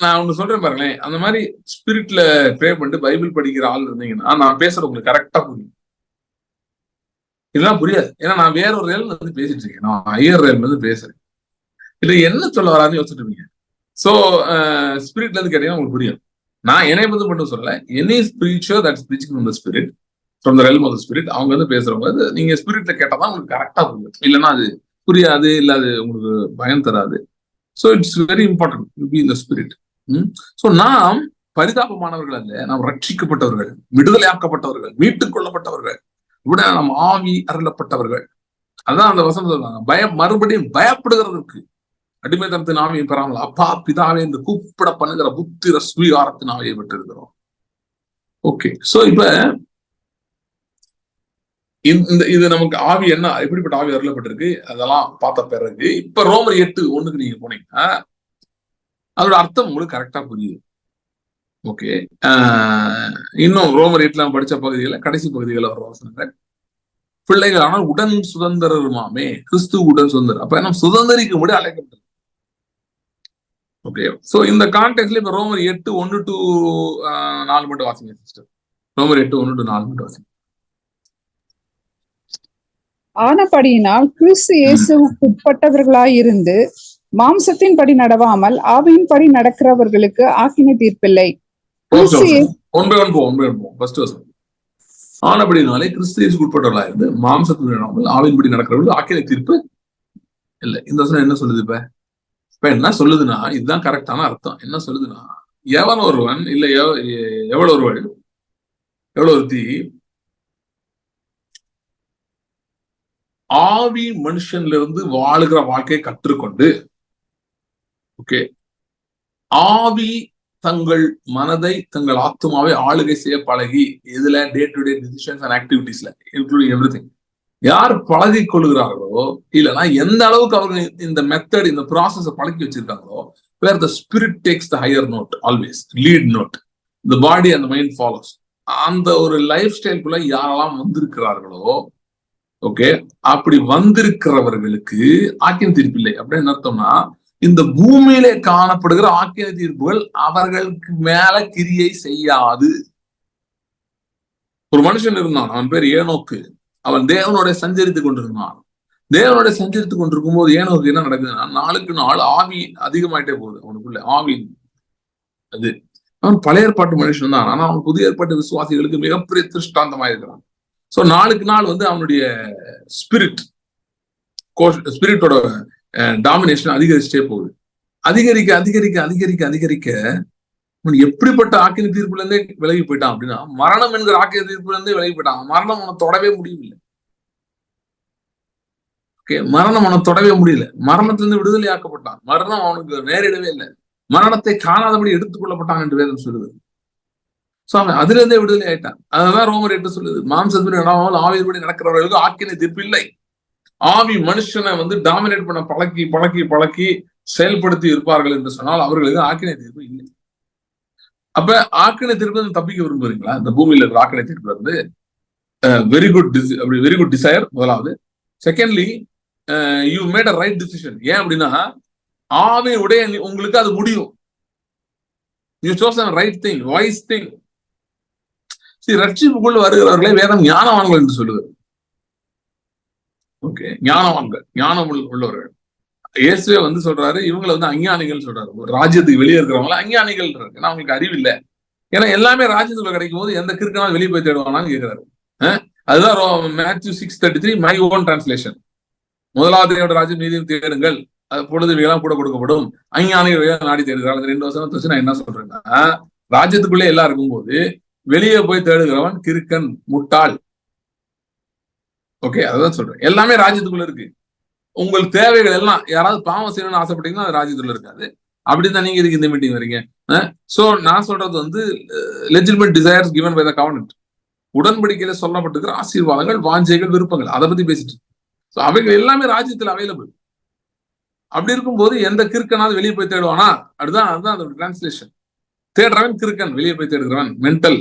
நான் ஒண்ணு சொல்றேன் பாருங்களேன், அந்த மாதிரி ஸ்பிரிட்ல ப்ரே பண்ணிட்டு பைபிள் படிக்கிற ஆள் இருந்தீங்கன்னா நான் பேசுறது உங்களுக்கு கரெக்டா புரியும். இதெல்லாம் புரியாது, ஏன்னா நான் வேற ஒரு ரேல் வந்து பேசிட்டு இருக்கேன், நான் ஹையர் ரேல் வந்து பேசுறேன். இது என்ன சொல்ல வராதுன்னு யோசிச்சுட்டு இருக்கீங்க. ஸோ ஸ்பிரிட்ல இருந்து கேட்டீங்கன்னா உங்களுக்கு புரியும். நான் என்னை பத்தி மட்டும் சொல்லல, any spiritual that's preaching from the spirit, from the realm of the spirit, அவங்க வந்து பேசுறவங்க நீங்க ஸ்பிரிட்ல கேட்டாதான் உங்களுக்கு கரெக்டா புரியும். இல்லைன்னா அது புரியாது, இல்ல அது உங்களுக்கு பயம் தராது. So it's very important to be in the spirit. So நாம் பரிதாபமானவர்கள் அல்ல, நாம் ரட்சிக்கப்பட்டவர்கள், விடுதலை ஆக்கப்பட்டவர்கள், மீட்டுக் கொள்ளப்பட்டவர்கள், விட நாம் ஆவி அருளப்பட்டவர்கள். அதான் அந்த வசனம் சொல்றாங்க, மறுபடியும் பயப்படுகிறதுக்கு அடிமைத்தனத்தின் ஆவியை பெறாமல் அப்பா பிதாவே என்று கூப்பிட பண்ணுகிற புத்திர ஸ்வீகாரத்தின் ஆவியை பெற்றிருக்கிறோம். ஓகே, சோ இப்ப இது நமக்கு ஆவி என்ன, எப்படிப்பட்ட ஆவி அருளப்பட்டிருக்கு அதெல்லாம் பார்த்த பிறகு இப்ப ரோமர் 8:1 நீங்க போனீங்கன்னா அதோட அர்த்தம் உங்களுக்கு கரெக்டா புரியுது. ஓகே, இன்னும் ரோமர் 8 படிச்ச பகுதிகளை கடைசி பகுதிகளை வர வசனங்கள், பிள்ளைகள் ஆனால் உடன் சுதந்திரருமாமே, கிறிஸ்து உடன் சுதந்திரம். அப்ப நம்ம சுதந்திரிக்க முடிய அழைக்கப்பட்டது. ஓகே, சோ இந்த கான்டெக்ட்ல இப்ப ரோமர் 8:1-4 மட்டும் வாசிங்க சிஸ்டர். ரோமர் 8:1-4 மட்டும் வாசிங்க. ஆனபடியினால் கிறிஸ்து இயேசுவுக்கு உட்பட்டவர்களாயிருந்து மாம்சத்தின் படி நடவாமல் ஆவியின் படி நடக்கிறவர்களுக்கு ஆக்கினை தீர்ப்பில்லை. ஆனபடினாலே கிறிஸ்து இயேசுவுக்கு உட்பட்டவர்களாயிருந்து மாம்சத்தின் நடவாமல் ஆவியின்படி நடக்கிறவர்களுக்கு ஆக்கினை தீர்ப்பு இல்லை. இந்த வசனம் என்ன சொல்லுது? இப்ப என்ன சொல்லுதுன்னா, இதுதான் கரெக்டான அர்த்தம். என்ன சொல்லுதுன்னா, எவன் ஒருவன் இல்ல எவ்வளவு ஒருவள் எவ்வளவு ஒருத்தி ஆவி மனுஷன்ல இருந்து வாழுகிற வாழ்க்கையை கற்றுக்கொண்டு, ஓகே, ஆவி தங்கள் மனதை தங்கள் ஆத்மாவை ஆளுகை செய்ய பழகி, இதுல day to day decisions and ஆக்டிவிட்டிஸ்ல இன்க்ளூடிங் எவ்ரிதிங் யார் பழகி கொள்கிறார்களோ, இல்லைன்னா எந்த அளவுக்கு அவர்கள் இந்த மெத்தட் இந்த ப்ராசஸ் பழக்கி வச்சிருக்காங்களோ, where the spirit takes the higher note, always lead note, the body and the mind follows, அந்த ஒரு லைஃப் ஸ்டைல்குள்ள யாரெல்லாம் வந்திருக்கிறார்களோ, ஓகே, அப்படி வந்திருக்கிறவர்களுக்கு ஆக்கின தீர்ப்பு இல்லை. அப்படின்னு அர்த்தம்னா, இந்த பூமியிலே காணப்படுகிற ஆக்கின தீர்ப்புகள் அவர்களுக்கு மேல கிரியை செய்யாது. ஒரு மனுஷன் இருந்தான், அவன் பேர் ஏனோக்கு. அவன் தேவனோட சஞ்சரித்துக் கொண்டிருந்தான். தேவனோட சஞ்சரித்துக் கொண்டிருக்கும் போது ஏனோக்கு என்ன நடக்குதுன்னா, நாளுக்கு நாள் ஆவி அதிகமாயிட்டே போகுது அவனுக்குள்ள. ஆவி அது அவன் பழைய ஏற்பாட்டு மனுஷன் தான், ஆனா அவன் புதிய ஏற்பாட்டு விசுவாசிகளுக்கு மிகப்பெரிய திருஷ்டாந்தமா இருக்கிறான். ஸோ நாளுக்கு நாள் வந்து அவனுடைய ஸ்பிரிட்டோட டாமினேஷன் அதிகரிச்சுட்டே போகுது. அதிகரிக்க அதிகரிக்க அதிகரிக்க அதிகரிக்க எப்படிப்பட்ட ஆக்கின தீர்ப்புல இருந்தே விலகி போயிட்டான் அப்படின்னா, மரணம் என்கிற ஆக்கின தீர்ப்புல இருந்தே விலகி போயிட்டான். மரணம் அவனை தொடவே முடியவில்லை. ஓகே, மரணம் அவனை தொடவே முடியல. மரணத்திலிருந்து விடுதலை ஆக்கப்பட்டான். மரணம் அவனுக்கு நேரிடவே இல்லை. மரணத்தை காணாதபடி எடுத்துக் கொள்ளப்பட்டான் என்று வேதம் சொல்லுது. சோ அவன் அதுல இருந்தே விடுதலை ஆயிட்டான். அதனால ரோமர் 8 சொல்லுது, மாம்சத்தின் இடாமல் ஆவியின்படி நடக்கிறவர்களுக்கு ஆக்கின தீர்ப்பு இல்லை. ஆவி மனுஷனை வந்து டாமினேட் பண்ண பழக்கி பழக்கி பழக்கி செயல்படுத்தி இருப்பார்கள் என்று சொன்னால் அவர்களுக்கு ஆக்கினை தீர்ப்பு இல்லை. அப்ப ஆக்கினை தீர்ப்பு தப்பிக்க விரும்புறீங்களா? இந்த பூமியில இருக்கிற ஆக்கினை தீர்ப்புல இருந்து வெரி குட் டிசைர் முதலாவது. Secondly, you made a right decision. ஏன் அப்படின்னா ஆவி உடைய உங்களுக்கு அது முடியும். You chosen right thing, wise thing. ரட்சிப்புக்குள் வருகிறவர்களே வேதம் ஞானவான்கள் என்று சொல்லுவது. ஓகே, ஞானவான்கள், ஞானம் உள்ளவர்கள். இயேசுவே வந்து சொல்றாரு, இவங்களை வந்து அஞ்ஞானிகள் சொல்றாரு. ராஜ்யத்துக்கு வெளியே இருக்கிறவங்கள அஞ்ஞானிகள் இருக்கு. ஏன்னா அவங்களுக்கு அறிவு இல்லை. ஏன்னா எல்லாமே ராஜ்யத்துக்குள்ள கிடைக்கும் போது எந்த கிறுக்கனாலும் வெளியே போய் தேடுவானான்னு கேட்கிறாரு. அதுதான் மேத்யூ 6:33 மை ஓன் டிரான்ஸ்லேஷன். முதலாவது ராஜ்யம் நீதியும் தேடுங்கள், அது பொழுது எல்லாம் கூட கொடுக்கப்படும், அஞ்ஞானிகள் நாடி தேடுகிறார். அந்த 2 வருஷம் வச்சு நான் என்ன சொல்றேன்னா, ராஜ்யத்துக்குள்ளே எல்லாம் இருக்கும்போது வெளியே போய் தேடுகிறவன் கிறுக்கன், முட்டாள். ஓகே, அதான் சொல்றேன். எல்லாமே ராஜ்யத்துக்குள்ள இருக்கு. உங்கள் தேவைகள் எல்லாம், யாராவது பாவம் செய்யணும்னு ஆசைப்பட்டீங்கன்னா அது ராஜ்யத்துல இருக்காது. அப்படிதான் நீங்க இதுக்கு இந்த மீட்டிங் வரீங்க. சோ நான் சொல்றது வந்து legitimate desires given by the government. உடன்படிக்கையில சொல்லப்பட்டிருக்கிற ஆசீர்வாதங்கள், வாஞ்சைகள், விருப்பங்கள், அதை பத்தி பேசிட்டு. சோ அவைகள் எல்லாமே ராஜ்யத்துல அவைலபிள். அப்படி இருக்கும்போது எந்த கிறுக்கனாவது வெளியே போய் தேடுவானா? அதுதான் அதோட டிரான்ஸ்லேஷன். தேடுறவன் கிறுக்கன், வெளியே போய் தேடுகிறவன் மென்டல்.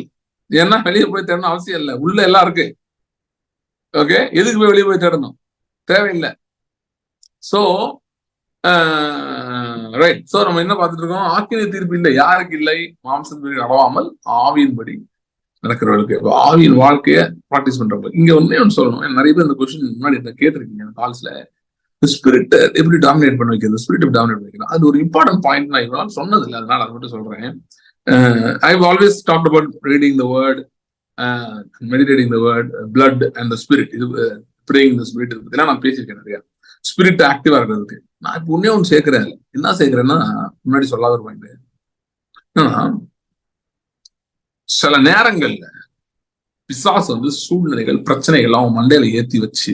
ஏன்னா வெளியே போய் தேடணும் அவசியம் இல்லை, உள்ள எல்லாம் இருக்கு. ஓகே, எதுக்கு போய் வெளியே போய் தேடணும்? தேவையில்லை. So right. சோ நம்ம என்ன பார்த்துட்டு இருக்கோம்? ஆக்கினை தீர்ப்பு இல்லை. யாருக்கு இல்லை? மாம்சத்தின்படி நடவாமல் ஆவியின்படி நடக்கிறவர்களுக்கு. ஆவியின் வாழ்க்கையை ப்ராக்டிஸ் பண்றவங்க. இங்க ஒன்னு சொல்லணும், நிறைய பேர் இந்த கொஸ்டின் முன்னாடி கேட்டிருக்கீங்க கால்ஸ்ல. ஸ்பிரிட் எப்படி டாமினேட் பண்ண வைக்கிறது, ஸ்பிரிட் எப்படி டாமினேட் பண்ண வைக்கிறது, அது ஒரு இம்பார்ட்டன்ட் பாயிண்ட். நான் இவ்வளவு சொன்னது இல்லை, அதனால அதை மட்டும் சொல்றேன். I've always talked about reading the word, meditating the word, blood and the spirit. இது praying the spirit இதெல்லாம் நான் பேசியிருக்கேன் நிறைய. ஸ்பிரிட் ஆக்டிவா இருக்கிறதுக்கு நான் இப்போ ஒண்ணு சேர்க்கிறேன். என்ன சேர்க்கிறேன்னா, முன்னாடி சொல்லாத ஒரு பாயிண்ட். சில நேரங்கள்ல பிசாசு வந்து சூழ்நிலைகள், பிரச்சனைகள் அவன் மண்டையில ஏத்தி வச்சு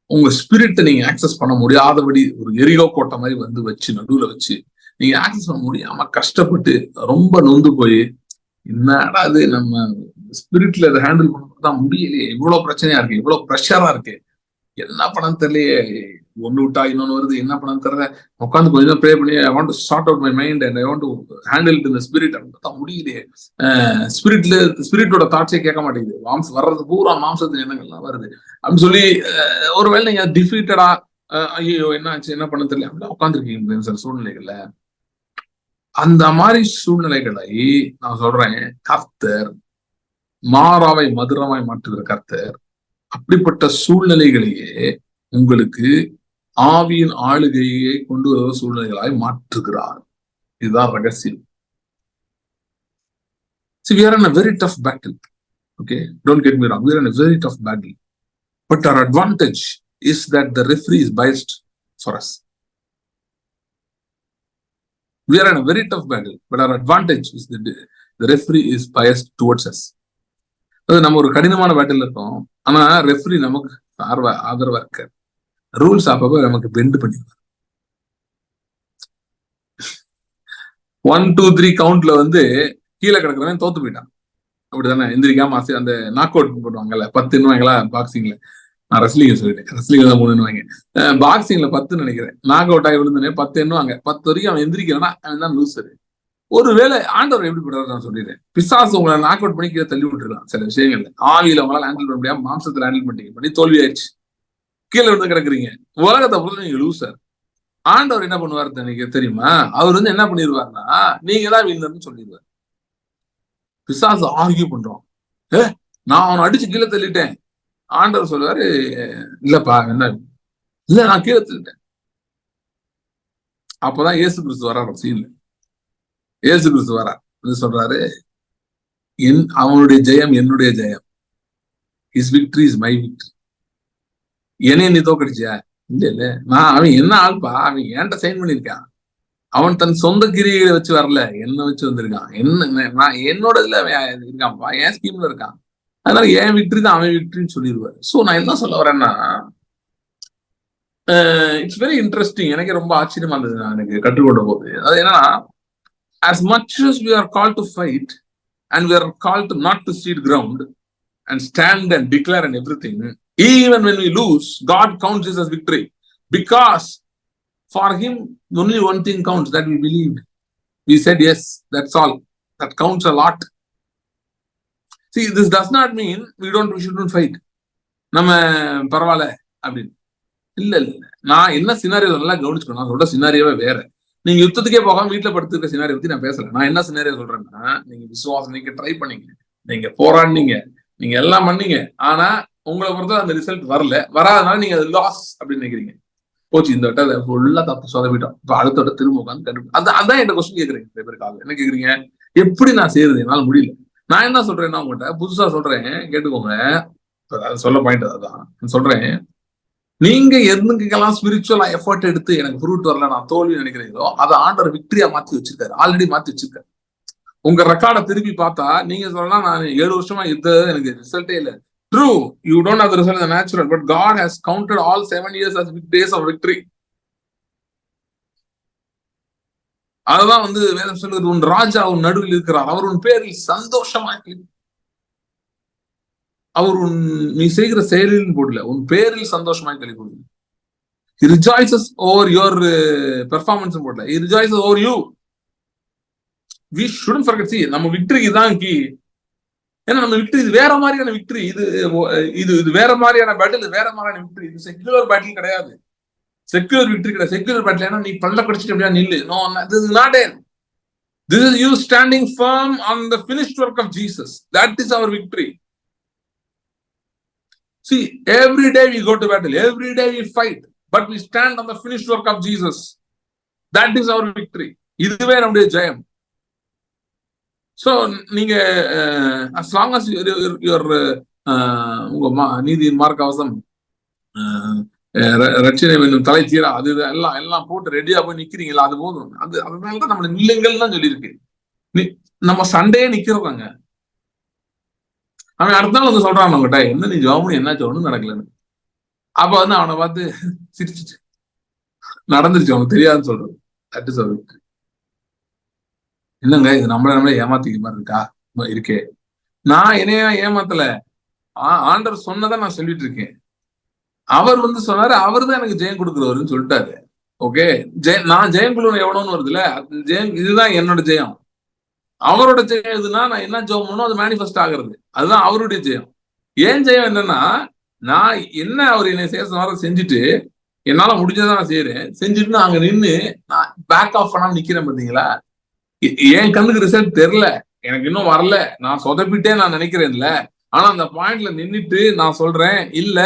உங்க ஸ்பிரிட்டை நீங்க ஆக்சஸ் பண்ண முடியாதபடி ஒரு எரிகோ கோட்டை மாதிரி வந்து வச்சு நடுவுல வச்சு நீங்க ஆக்சஸ் பண்ண முடியாம கஷ்டப்பட்டு ரொம்ப நொந்து போய், என்னடா அது நம்ம ஸ்பிரிட்ல இதை ஹேண்டில் பண்ணதான் முடியலையே, இவ்வளவு பிரச்சனையா இருக்கு, இவ்வளவு ப்ரெஷரா இருக்கு, என்ன பண்ண தெரியலையே, ஒண்ணு விட்டா இன்னொன்னு வருது, என்ன பண்ண தெரியல, உட்காந்து கொஞ்சம் ப்ரே பண்ணி I want to sort out my mind and I want to handle it in the spirit. அப்பதான் முடியலையே. ஸ்பிரிட்டோட தாட்ஸே கேட்க மாட்டேங்குது. வர்றது பூரா மாம்சத்தின் எண்ணங்கள்லாம் வருது அப்படின்னு சொல்லி ஒருவேளை நீங்க டிஃபீட்டடா ஐயோ என்ன ஆச்சு, என்ன பண்ண தெரியல அப்படின்னா உட்காந்துருக்கீங்க சில சூழ்நிலைகள்ல. அந்த மாதிரி சூழ்நிலைகளை நான் சொல்றேன், கர்த்தர் மாறாவை மதுரமாய் மாற்றுகிற கர்த்தர் அப்படிப்பட்ட சூழ்நிலைகளையே உங்களுக்கு ஆவியின் ஆளுகையை கொண்டு வருகிற சூழ்நிலைகளாய் மாற்றுகிறார். இதுதான் ரகசியம். See, we are in a very tough battle. Okay, don't get me wrong, we are in a very tough battle, but our advantage is that the referee is biased for us. We are in a very tough battle, but our advantage is that the referee is biased towards us. அது நம்ம ஒரு கடினமான battle இருக்கோம், ஆனா referee நமக்கு ஆதரவா இருக்க, rules அப்பப்ப நமக்கு பெண்ட் பண்ணிடுவார். 1 2 3 கவுண்ட்ல வந்து கீழே கிடக்குறவன் தோத்து போயிட்டான். அப்படித்தானே? எந்திரிக்காம அந்த நாக் அவுட் போடுவாங்கல்ல, 10 வாங்களா பாக்ஸிங்ல. நான் ரெஸ்லிங்க சொல்லிட்டேன், ரெஸ்லிங்ல தான் 3 வாங்க. பாக்ஸிங்ல 10 நினைக்கிறேன். நாக் அவுட் ஆகி விழுந்தனே 10 எண்ணுவாங்க. 10 வரைக்கும் அவன் எந்திரிக்கிறானா அவன் தான் லூசரு. ஒருவேளை ஆண்டவர் எப்படி பண்றாரு நான் சொல்லிடுறேன். பிசாசு உங்களை நாக் அவுட் பண்ணி கீழே தள்ளி விட்டுருக்கலாம். சில விஷயங்கள்ல ஆவியில உங்களால ஹேண்டில் பண்ண முடியாம மாம்சத்துல ஹேண்டில் பண்ணி தோல்வி ஆயிடுச்சு, கீழே விழுந்து கிடக்குறீங்க. உலகத்தை பொறுத்து நீங்க லூசர். ஆண்டவர் என்ன பண்ணுவாரு எனக்கு தெரியுமா? அவர் வந்து என்ன பண்ணிடுவாருன்னா, நீங்க தான் வீழ்ந்தன்னு சொல்லிடுவார். பிசாசு ஆர்கியூ பண்றோம், நான் அவனை அடிச்சு கீழே தள்ளிட்டேன். ஆண்டவர் சொல்லுவாரு, இல்லப்பா என்ன இல்ல நான் கீழே தள்ளிட்டேன். அப்பதான் இயேசு கிறிஸ்து வர்றாரு சீன்ல. இயேசு கிறிஸ்து வர்றார், சொல்றாரு, அவனுடைய ஜெயம் என்னுடைய ஜெயம். His victory is my victory. என்னைய நீ தோக்கடிச்சியா? இல்ல நான் அவன் என்ன ஆள்பா, அவன் என்கிட்ட சைன் பண்ணிருக்கான். அவன் தன் சொந்த கிரியை வச்சு வரல, என்ன வச்சு வந்திருக்கான். நான் என்னோட இதுல அவன் இருக்கான்ப்பா, என் ஸ்கீம்ல இருக்கான். அதனால என் விக்டரி தான் அவன் விக்டரின்னு சொல்லிடுவாரு. ஸோ நான் என்ன சொல்ல வரேன்னா, இட்ஸ் வெரி இன்ட்ரெஸ்டிங். எனக்கு ரொம்ப ஆச்சரியமா இருந்தது நான் எனக்கு கற்றுக்கொண்ட போது. அது என்னன்னா, as much as we are called to fight and we are called to not to cede ground and stand and declare and everything, even when we lose, God counts this as victory, because for him only one thing counts, that we believed. We said yes, that's all. That counts a lot. See, this does not mean we shouldn't fight. நம்ம பரவாயில்ல அப்படின்னு இல்ல. நான் என்ன scenario நல்லா கவனிச்சுக்கணும். நான் சொல்ற சினாரியோவே வேற. நீங்க யுத்தத்துக்கே போகாம வீட்டுல படுத்துக்க சினாரியோ பத்தி நான் பேசல. நான் என்ன சினாரியோ சொல்றேன்னா, நீங்க விசுவாசம், நீங்க ட்ரை பண்ணீங்க, நீங்க போராடினீங்க, நீங்க எல்லாம் பண்ணீங்க, ஆனா உங்களை பொறுத்த அந்த ரிசல்ட் வரல. வராதனால நீங்க லாஸ் அப்படின்னு நினைக்கிறீங்க. போச்சு, இந்த வட்ட ஃபுல்லா தப்பு சொதப்பிட்டோம், இப்ப அடுத்த வட்ட திரும்ப உட்காந்து கண்டுபிடி. அதான் என்ன கொஸ்டின் கேக்குறீங்க நிறைய பேர் காலையில். என்ன கேக்குறீங்க? எப்படி நான் செய்யறது? என்னால முடியல. நான் என்ன சொல்றேன்னா, உங்கள்கிட்ட புதுசா சொல்றேன், கேட்டுக்கோங்க. சொல்ல பாயிண்ட் அதான் சொல்றேன். நீங்க எதுக்கெல்லாம் ஸ்பிரிச்சுவலா எஃபர்ட் எடுத்து எனக்கு ஃப்ரூட் வரல, நான் தோல்வி நினைக்கிறீங்களோ, அதை ஆண்டவர் விக்டரியா மாத்தி வச்சிருக்காரு, ஆல்ரெடி மாத்தி வச்சிருக்காரு. உங்க ரெக்கார்டை திருப்பி பார்த்தா நீங்க சொல்லலாம், நான் 7 வருஷமா எனக்கு ரிசல்ட்டே இல்லை. True, you don't have the result in the natural, but God has counted all 7 years as days of victory. அதுதான் வேதம் சொல்லுது, உன் ராஜா உன் நடுவில் இருக்கிறார், அவர் உன் பேரில் சந்தோஷமா, அவர் நீ செய்கிற செயலில் போடல, உன் பேரில் சந்தோஷமாய் களி கூறுங்க. He rejoices over your performance போடல, he rejoices over you. We shouldn't forget. See, நம்ம விக்டரிக்கு தான் கீ. ஏன்னா நம்ம விக்டரி இது வேற மாதிரியான விக்டரி, இது வேற மாதிரியான பேட்டில், இது வேற மாதிரியான விக்டரி. இது செக்குலர் பேட்டில் கிடையாது, செக்குலர் விக்டரி கிடையாது. செக்குலர் பேட்டில் ஏன்னா நீ பல்ல கடிச்சிட்டு அப்படியா நில்லு. No, this is not it. This is you standing firm on the finished work of Jesus. That is our victory. See, every day we go to battle, every day we fight, but we stand on the finished work of Jesus. That is our victory. இதுவே நம்முடைய ஜெயம். So நீங்க as long as your உங்க நீதியின் மார்க்கவசம் ரட்சணை என்னும் தலை தீரா, அது எல்லாம் போட்டு ரெடியா போய் நிக்கிறீங்களா, அது போதும். அதனாலதான் நம்மள நில்லுங்கள் தான் சொல்லியிருக்கு. நம்ம சண்டையே நிக்கிறோங்க. அவன் அடுத்த நாள் சொல்றான் அவங்ககிட்ட, என்ன நீ ஜோமனி என்னாச்சு, ஒண்ணும் நடக்கலன்னு. அப்ப அவனை பார்த்து சிரிச்சிட்டு நடந்துருச்சு, அவனுக்கு தெரியாதுன்னு சொல்றது. That is our victory. இல்லைங்க, இது நம்மளே ஏமாத்திக்க மாதிரி இருக்கே. நான் என்னையா ஏமாத்தல, ஆண்டவர் சொன்னதான் நான் சொல்லிட்டு இருக்கேன். அவர் சொன்னாரு, அவர் தான் எனக்கு ஜெயம் கொடுக்குறவருன்னு சொல்லிட்டாரு. ஓகே, நான் ஜெயம் குழு எவ்வளோன்னு வருதுல, ஜெயம் இதுதான் என்னோட ஜெயம். அவரோட ஜெயம் எதுனா, நான் என்ன ஜெயம் பண்ணணும் அது மேனிஃபெஸ்ட் ஆகுறது, அதுதான் அவருடைய ஜெயம். ஏன் ஜெயம் என்னன்னா, நான் என்ன அவர் என்னை செய்ய சொன்னார செஞ்சுட்டு, என்னால முடிஞ்சதான் நான் செய்யறேன், செஞ்சுட்டு நான் அங்க நின்று நான் பேக் ஆஃப் பண்ணாம நிக்கிறேன். பாத்தீங்களா, என் கண்ணுக்கு ரிசல்ட் தெரியல, எனக்கு இன்னும் வரல, நான் சொதப்பிட்டே நான் நினைக்கிறேன்ல. ஆனா அந்த பாயிண்ட்ல நின்றுட்டு நான் சொல்றேன், இல்ல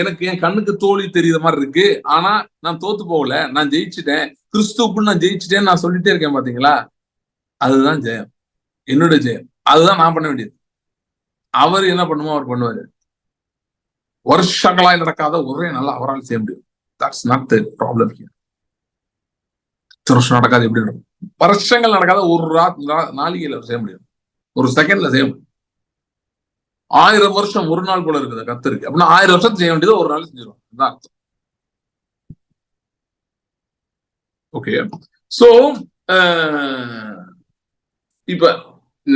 எனக்கு என் கண்ணுக்கு தோல்வி தெரியுற மாதிரி இருக்கு, ஆனா நான் தோத்து போகல, நான் ஜெயிச்சுட்டேன், கிறிஸ்துவுக்குள்ள நான் ஜெயிச்சுட்டேன்னு நான் சொல்லிட்டே இருக்கேன். பாத்தீங்களா, அதுதான் ஜெயம், என்னோட ஜெயம். அதுதான் நான் பண்ண வேண்டியது. அவர் என்ன பண்ணுமோ அவர் பண்ணுவாரு. வருஷங்களாய் நடக்காத ஒரே நாள் அவரால் செய்ய முடியும். That's not the problem here. வருஷம் நடக்காது, எப்படி நடக்கும்? வருஷங்கள் நடக்காத ஒரு நாளிகையில செய்ய முடியும், ஒரு செகண்ட்ல செய்ய முடியும். 1000 வருஷம் ஒரு நாள் போல இருக்குது கர்த்தருக்கு. அப்படின்னா 1000 வருஷத்துக்கு செய்ய வேண்டியது ஒரு நாள் செஞ்சிடும். அதுதான் அர்த்தம். ஓகே, சோ இப்ப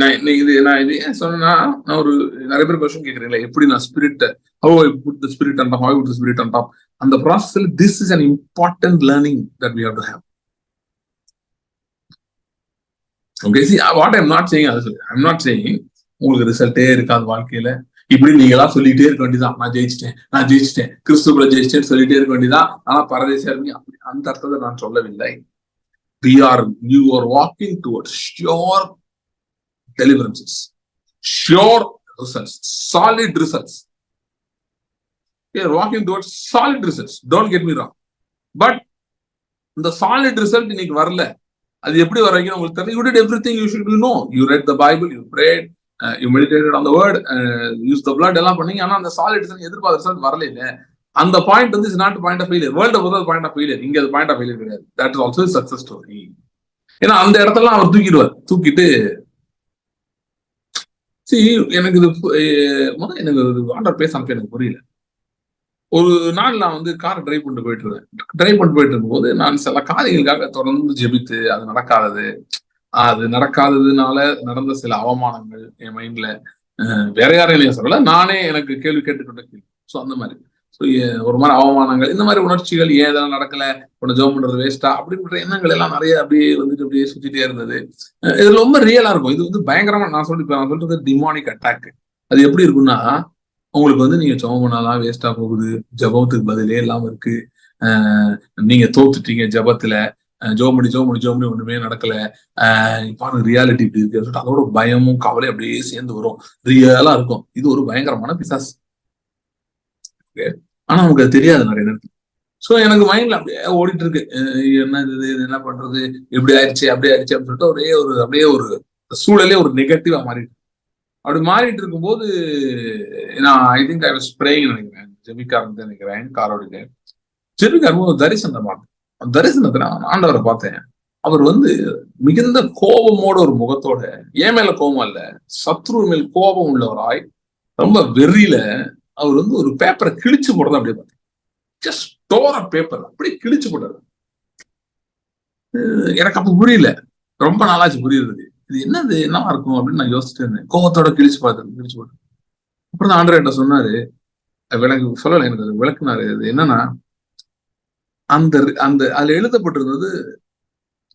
நான் இது ஏன் சொன்னா, நான் ஒரு நிறைய பேர் கொஸ்டின் கேட்கறீங்களா, எப்படி நான் spirit, how I put the spirit on top, how I put the spirit on top. அந்த ப்ராசஸ்ல this is an important learning that we have to have. Okay, see, what I'm not saying, I'm not saying உங்களுக்கு ரிசல்ட்டே இருக்காது வாழ்க்கையில, இப்படி நீங்களா சொல்லிட்டே இருக்க வேண்டியதான், நான் ஜெயிச்சிட்டேன் கிறிஸ்துக்குள்ள ஜெயிச்சிட்டேன்னு சொல்லிட்டே இருக்க வேண்டியதான். ஆனா பரதேசியா இருப்பீங்க, அப்படி அந்த அர்த்தத்தை நான் சொல்லவில்லை. You are walking towards sure deliverances, sure results, solid results. You are walking towards solid results, don't get me wrong. But the solid result இன்னைக்கு வரல, அது எப்படி வர வைக்கணும் உங்களுக்கு தெரியல. You did everything you should know. You read the Bible, you prayed, you meditated on the word, use the blood எல்லாம் பண்ணீங்க. ஆனா அந்த சாலிட் எதிர்பார்த்த ரிசல்ட் வரல. இல்ல அந்த பாயிண்ட் வந்து is not point of failure. World பொறுத்த பாயிண்ட் ஆஃப் ஃபெயிலியர், இங்க அது பாயிண்ட் ஆஃப் ஃபெயிலியர் கிடையாது. That is also success story. ஏன்னா அந்த இடத்துல அவர் தூக்கிட்டு எனக்கு இது முதல்ல எனக்கு ஆண்டர் பேச எனக்கு புரியல. ஒரு நாள் நான் வந்து கார் டிரைவ் பண்ணிட்டு போயிட்டு இருக்கும்போது நான் சில காரியங்களுக்காக தொடர்ந்து ஜெபித்து அது நடக்காததுனால நடந்த சில அவமானங்கள் என் மைண்ட்ல வேற யாரையும் சொல்லல, நானே எனக்கு கேள்வி கேட்டுக்கொண்ட கேள்வி. ஸோ அந்த மாதிரி ஒரு மாதிரி அவமானங்கள், இந்த மாதிரி உணர்ச்சிகள், ஏன் இதெல்லாம் நடக்கல, உன்னை ஜெபம் பண்றது வேஸ்டா அப்படின்ற எண்ணங்கள் எல்லாம் நிறைய அப்படியே சுத்திட்டே இருந்தது. இது ரொம்ப ரியலா இருக்கும். இது வந்து பயங்கரமா நான் சொல்றது டிமானிக் அட்டாக். அது எப்படி இருக்குன்னா, உங்களுக்கு வந்து நீங்க ஜெபம் பண்ணாதான் வேஸ்டா போகுது, ஜெபத்துக்கு பதிலே இல்லாம இருக்கு, நீங்க தோத்துட்டீங்க ஜெபத்துல, ஜோமணி ஒண்ணுமே நடக்கல, பாருங்க ரியாலிட்டி இப்படி இருக்கு சொல்லிட்டு அதோட பயமும் கவலையும் அப்படியே சேர்ந்து வரும். ரியலா இருக்கும். இது ஒரு பயங்கரமான பிசாசு. ஆனா நமக்கு அது தெரியாது நிறைய நேரத்துல. சோ எனக்கு மைண்ட்ல அப்படியே ஓடிட்டு இருக்கு, என்ன இது என்ன பண்றது, இப்படி ஆயிடுச்சு அப்படி ஆயிடுச்சு அப்படின்னு சொல்லிட்டு அப்படியே ஒரு சூழலே ஒரு நெகட்டிவா மாறிட்டு. அப்படி மாறிட்டு இருக்கும்போது நான் I think I was praying நினைக்கிறேன், ஜெபிக்காரன் நினைக்கிறேன், காரோட ஜெபிக்காரன் தரிசனத்துல ஆண்டவரை பார்த்தேன். அவர் வந்து மிகுந்த கோபமோட ஒரு முகத்தோட, ஏன் மேல கோபம் இல்ல, சத்ரு மேல் கோபம் உள்ளவராய் ரொம்ப வெறியில அவர் வந்து ஒரு பேப்பரை கிழிச்சு போடுறது. அப்படியே பார்த்தேன், ஜஸ்ட் டோர் பேப்பர் அப்படியே கிழிச்சு போடுறது. எனக்கு அப்ப புரியல, ரொம்ப நாளாச்சு புரியுறது. இது என்னவா இருக்கும் அப்படின்னு நான் யோசிச்சுட்டு இருந்தேன். கோபத்தோட கிழிச்சு போட்டு அப்புறம் தான் ஆண்டவர் என்ன சொன்னாரு, எனக்கு சொல்லலை, எனக்கு அது விளக்குனாரு. அது என்னன்னா, அதுல எழுதப்பட்டிருந்தது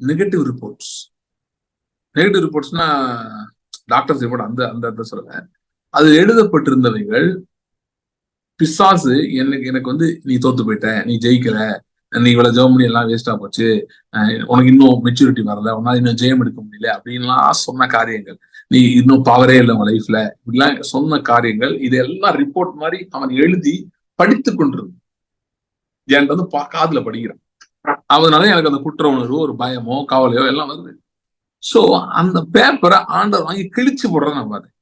நெகட்டிவ் ரிப்போர்ட்ஸ்னா டாக்டர்ஸ் ரிப்போர்ட், அந்த சொல்லுங்க. அது எழுதப்பட்டிருந்தவைகள் பிசாசு எனக்கு வந்து நீ தோத்து போயிட்ட, நீ ஜெயிக்கல, நீ இவ்வளவு ஜெர்மனி எல்லாம் வேஸ்டா போச்சு, உனக்கு இன்னும் மெச்சூரிட்டி வரல, உன்னால இன்னும் ஜெயம் எடுக்க முடியல அப்படின்லாம் சொன்ன காரியங்கள், நீ இன்னும் பவரே இல்லை உங்க லைஃப்ல, இப்படிலாம் சொன்ன காரியங்கள், இதெல்லாம் ரிப்போர்ட் மாதிரி அவன் எழுதி படித்து கொண்டிருந்தான். என்கிட்ட வந்து காதுல படிக்கிறான். அதனால எனக்கு அந்த குற்ற உணர்வு, ஒரு பயமோ கவலையோ எல்லாம் வருது. சோ அந்த பேப்பரை ஆண்டவர் வாங்கி கிழிச்சு போடுறத நான் பார்த்தேன்.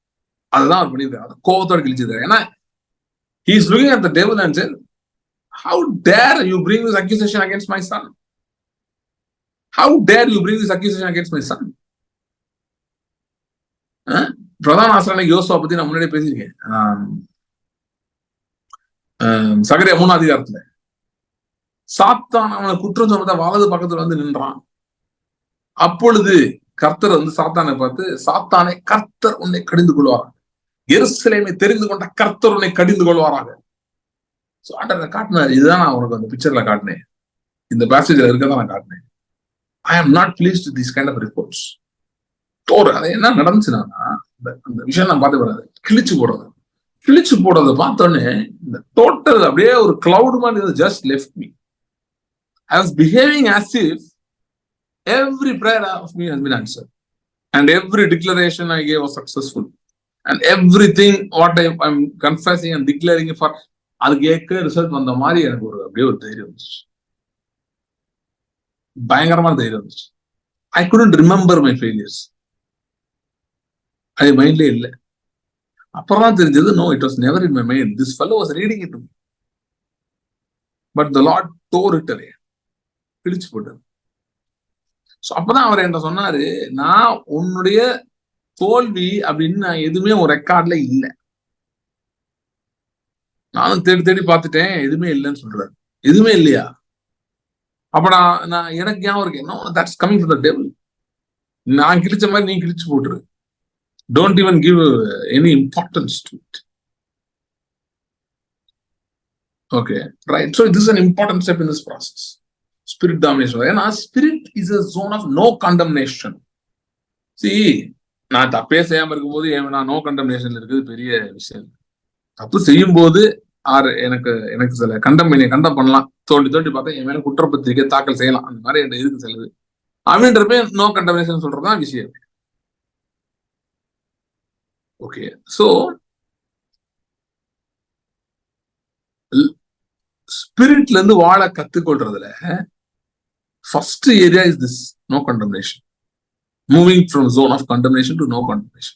அதுதான் அவர் பண்ணியிருக்காரு, கோபத்தோட கிழிச்சிருக்காரு. ஏன்னா he is looking at the devil and said, how dare you bring this accusation against my son? How dare you bring this accusation against my son? பிரதான ஆசிரியர் யோசுவா பத்தி நான் முன்னாடியே பேசியிருக்கேன். சகரியா 3ஆம் அதிகாரத்துல சாத்தான் அவனை குற்றம் சொன்னதை வலது பக்கத்துல வந்து நின்றான். அப்பொழுது கர்த்தர் வந்து சாத்தானை பார்த்து, சாத்தானை கர்த்தர் உன்னை கடிந்து கொள்வாராக, எருசலேமை தெரிந்து கொண்ட கர்த்தர் உன்னை கடிந்து கொள்வாராக. காட்டினார். இதுதான் நான் உனக்கு அந்த பிக்சர்ல காட்டினேன், இந்த பேசேஜ்ல இருக்கதான் நான் காட்டினேன். I am not pleased with this kind of reports. அது என்ன நடந்துச்சுன்னா, அந்த விஷயம் நான் பார்த்து வராது, கிழிச்சு போடுறதை பார்த்தோன்னே இந்த டோட்டல் அப்படியே ஒரு கிளவுட் மாதிரி just left me. I was behaving as if every prayer of me has been answered, and every declaration I gave was successful, and everything what I'm confessing and declaring for, அது கேட்க result வந்த மாதிரி எனக்கு அப்படியே ஒரு தைரியம் வந்துச்சு, பயங்கரமான தைரியம் வந்துச்சு. I couldn't remember my failures. அது மைண்ட்லே இல்லை. அப்புறம் தான் தெரிஞ்சது, no, it was never in my mind. This fellow was reading it to me, but the Lord tore it away, கிழிச்சு போட்டாரு. அப்பதான் அவர் என்ன சொன்னாரு, நான் உன்னுடைய தோல்வி அப்படின்னு நான் எதுவுமே ஒரு ரெக்கார்ட்ல இல்லை, நானும் தேடி பார்த்துட்டேன், எதுவுமே இல்லைன்னு சொல்றாரு. எதுவுமே இல்லையா? அப்ப நான் எனக்கு ஞாபகம் இருக்கு, no, that's coming from the devil. நான் கிழிச்ச மாதிரி நீ கிழிச்சு போட்டுரு. Don't even give any importance to it. Okay, right. So this is an important step in this process. Spirit domination. ஏன்னா spirit is a zone of no condemnation. See, நான் தப்பே செய்யாம இருக்கும்போது நான் நோ கண்டம்னேஷன்ல இருக்குது பெரிய விஷயம். தப்பு செய்யும் போது எனக்கு சில கண்டம் பண்ணலாம், தோண்டி பார்த்தா என் மேல குற்றப்பத்திரிக்கை தாக்கல் செய்யலாம், அந்த மாதிரி என் இருக்கு செல்லுது அப்படின்றப்ப நோ கண்டம்னேஷன் சொல்றதுதான் விஷயம். ஓகே, சோ ஸ்பிரிட்ல இருந்து வாழ கத்துக்கொள்றதுல first area is this no condemnation, moving from zone of condemnation to no condemnation.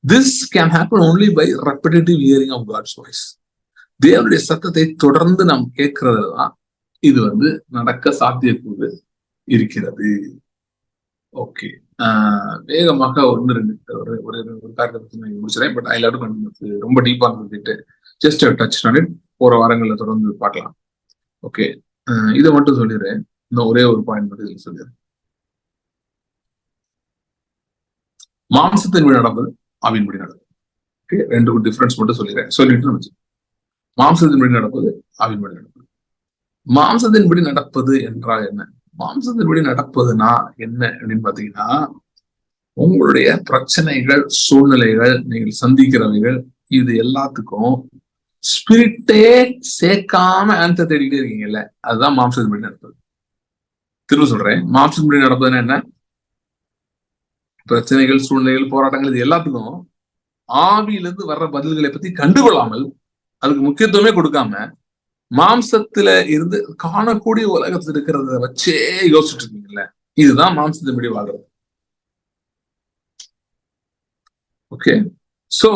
This can happen only by repetitive hearing of God's voice. தேவனுடைய சத்தத்தை தொடர்ந்து நாம் கேட்கறதுதான் இது நடக்க சாத்தியக்கூறு இருக்கிறது. ஓகே, வேகமாக ஒன்று ரெண்டு ஒரு காரியத்தை பத்தி நான் முடிச்சிடறேன். But I love to continue. ரொம்ப டீப்பா இருந்துட்டு ஜஸ்ட் டச் ஆன் இட். போற வாரங்கள்ல தொடர்ந்து பார்க்கலாம். ஓகே, இதை மட்டும் சொல்லிடுறேன். இன்னும் ஒரே ஒரு பாயிண்ட் மட்டும் இதில் சொல்லிடுறேன். மாம்சத்தின்படி நடப்பது ஆவியின்படி நடப்பது. ஓகே, ரெண்டு டிஃபரன்ஸ் மட்டும் சொல்லிட்டு மாம்சத்தின்படி நடப்பது ஆவியின்படி நடப்பது. மாம்சத்தின்படி நடப்பது என்றால் என்ன? மாம்சத்தின்படி நடப்பதுனா என்ன அப்படின்னு பாத்தீங்கன்னா, உங்களுடைய பிரச்சனைகள், சூழ்நிலைகள், நீங்கள் சந்திக்கிறவைகள், இது எல்லாத்துக்கும் ஸ்பிரிட்டே சேர்க்காம ஆன்சர் தேடிட்டே இருக்கீங்கல்ல, அதுதான் மாம்சத்தின்படி நடப்பது. திரும்ப சொல்றேன், மாம்சத்தின்படி நடப்பதுன்னா என்ன? பிரச்சனைகள், சூழ்நிலைகள், போராட்டங்கள், இது எல்லாத்துக்கும் ஆவியிலிருந்து வர்ற பதில்களை பத்தி கண்டுகொள்ளாமல், அதுக்கு முக்கியத்துவமே கொடுக்காம, மாம்சத்துல இருந்து காணக்கூடிய உலகத்துல இருக்கிறத வச்சே யோசிச்சுட்டு இருக்கீங்கல்ல, இதுதான் மாம்சத்தின்படி வாழ்றது. ஓகே, சோ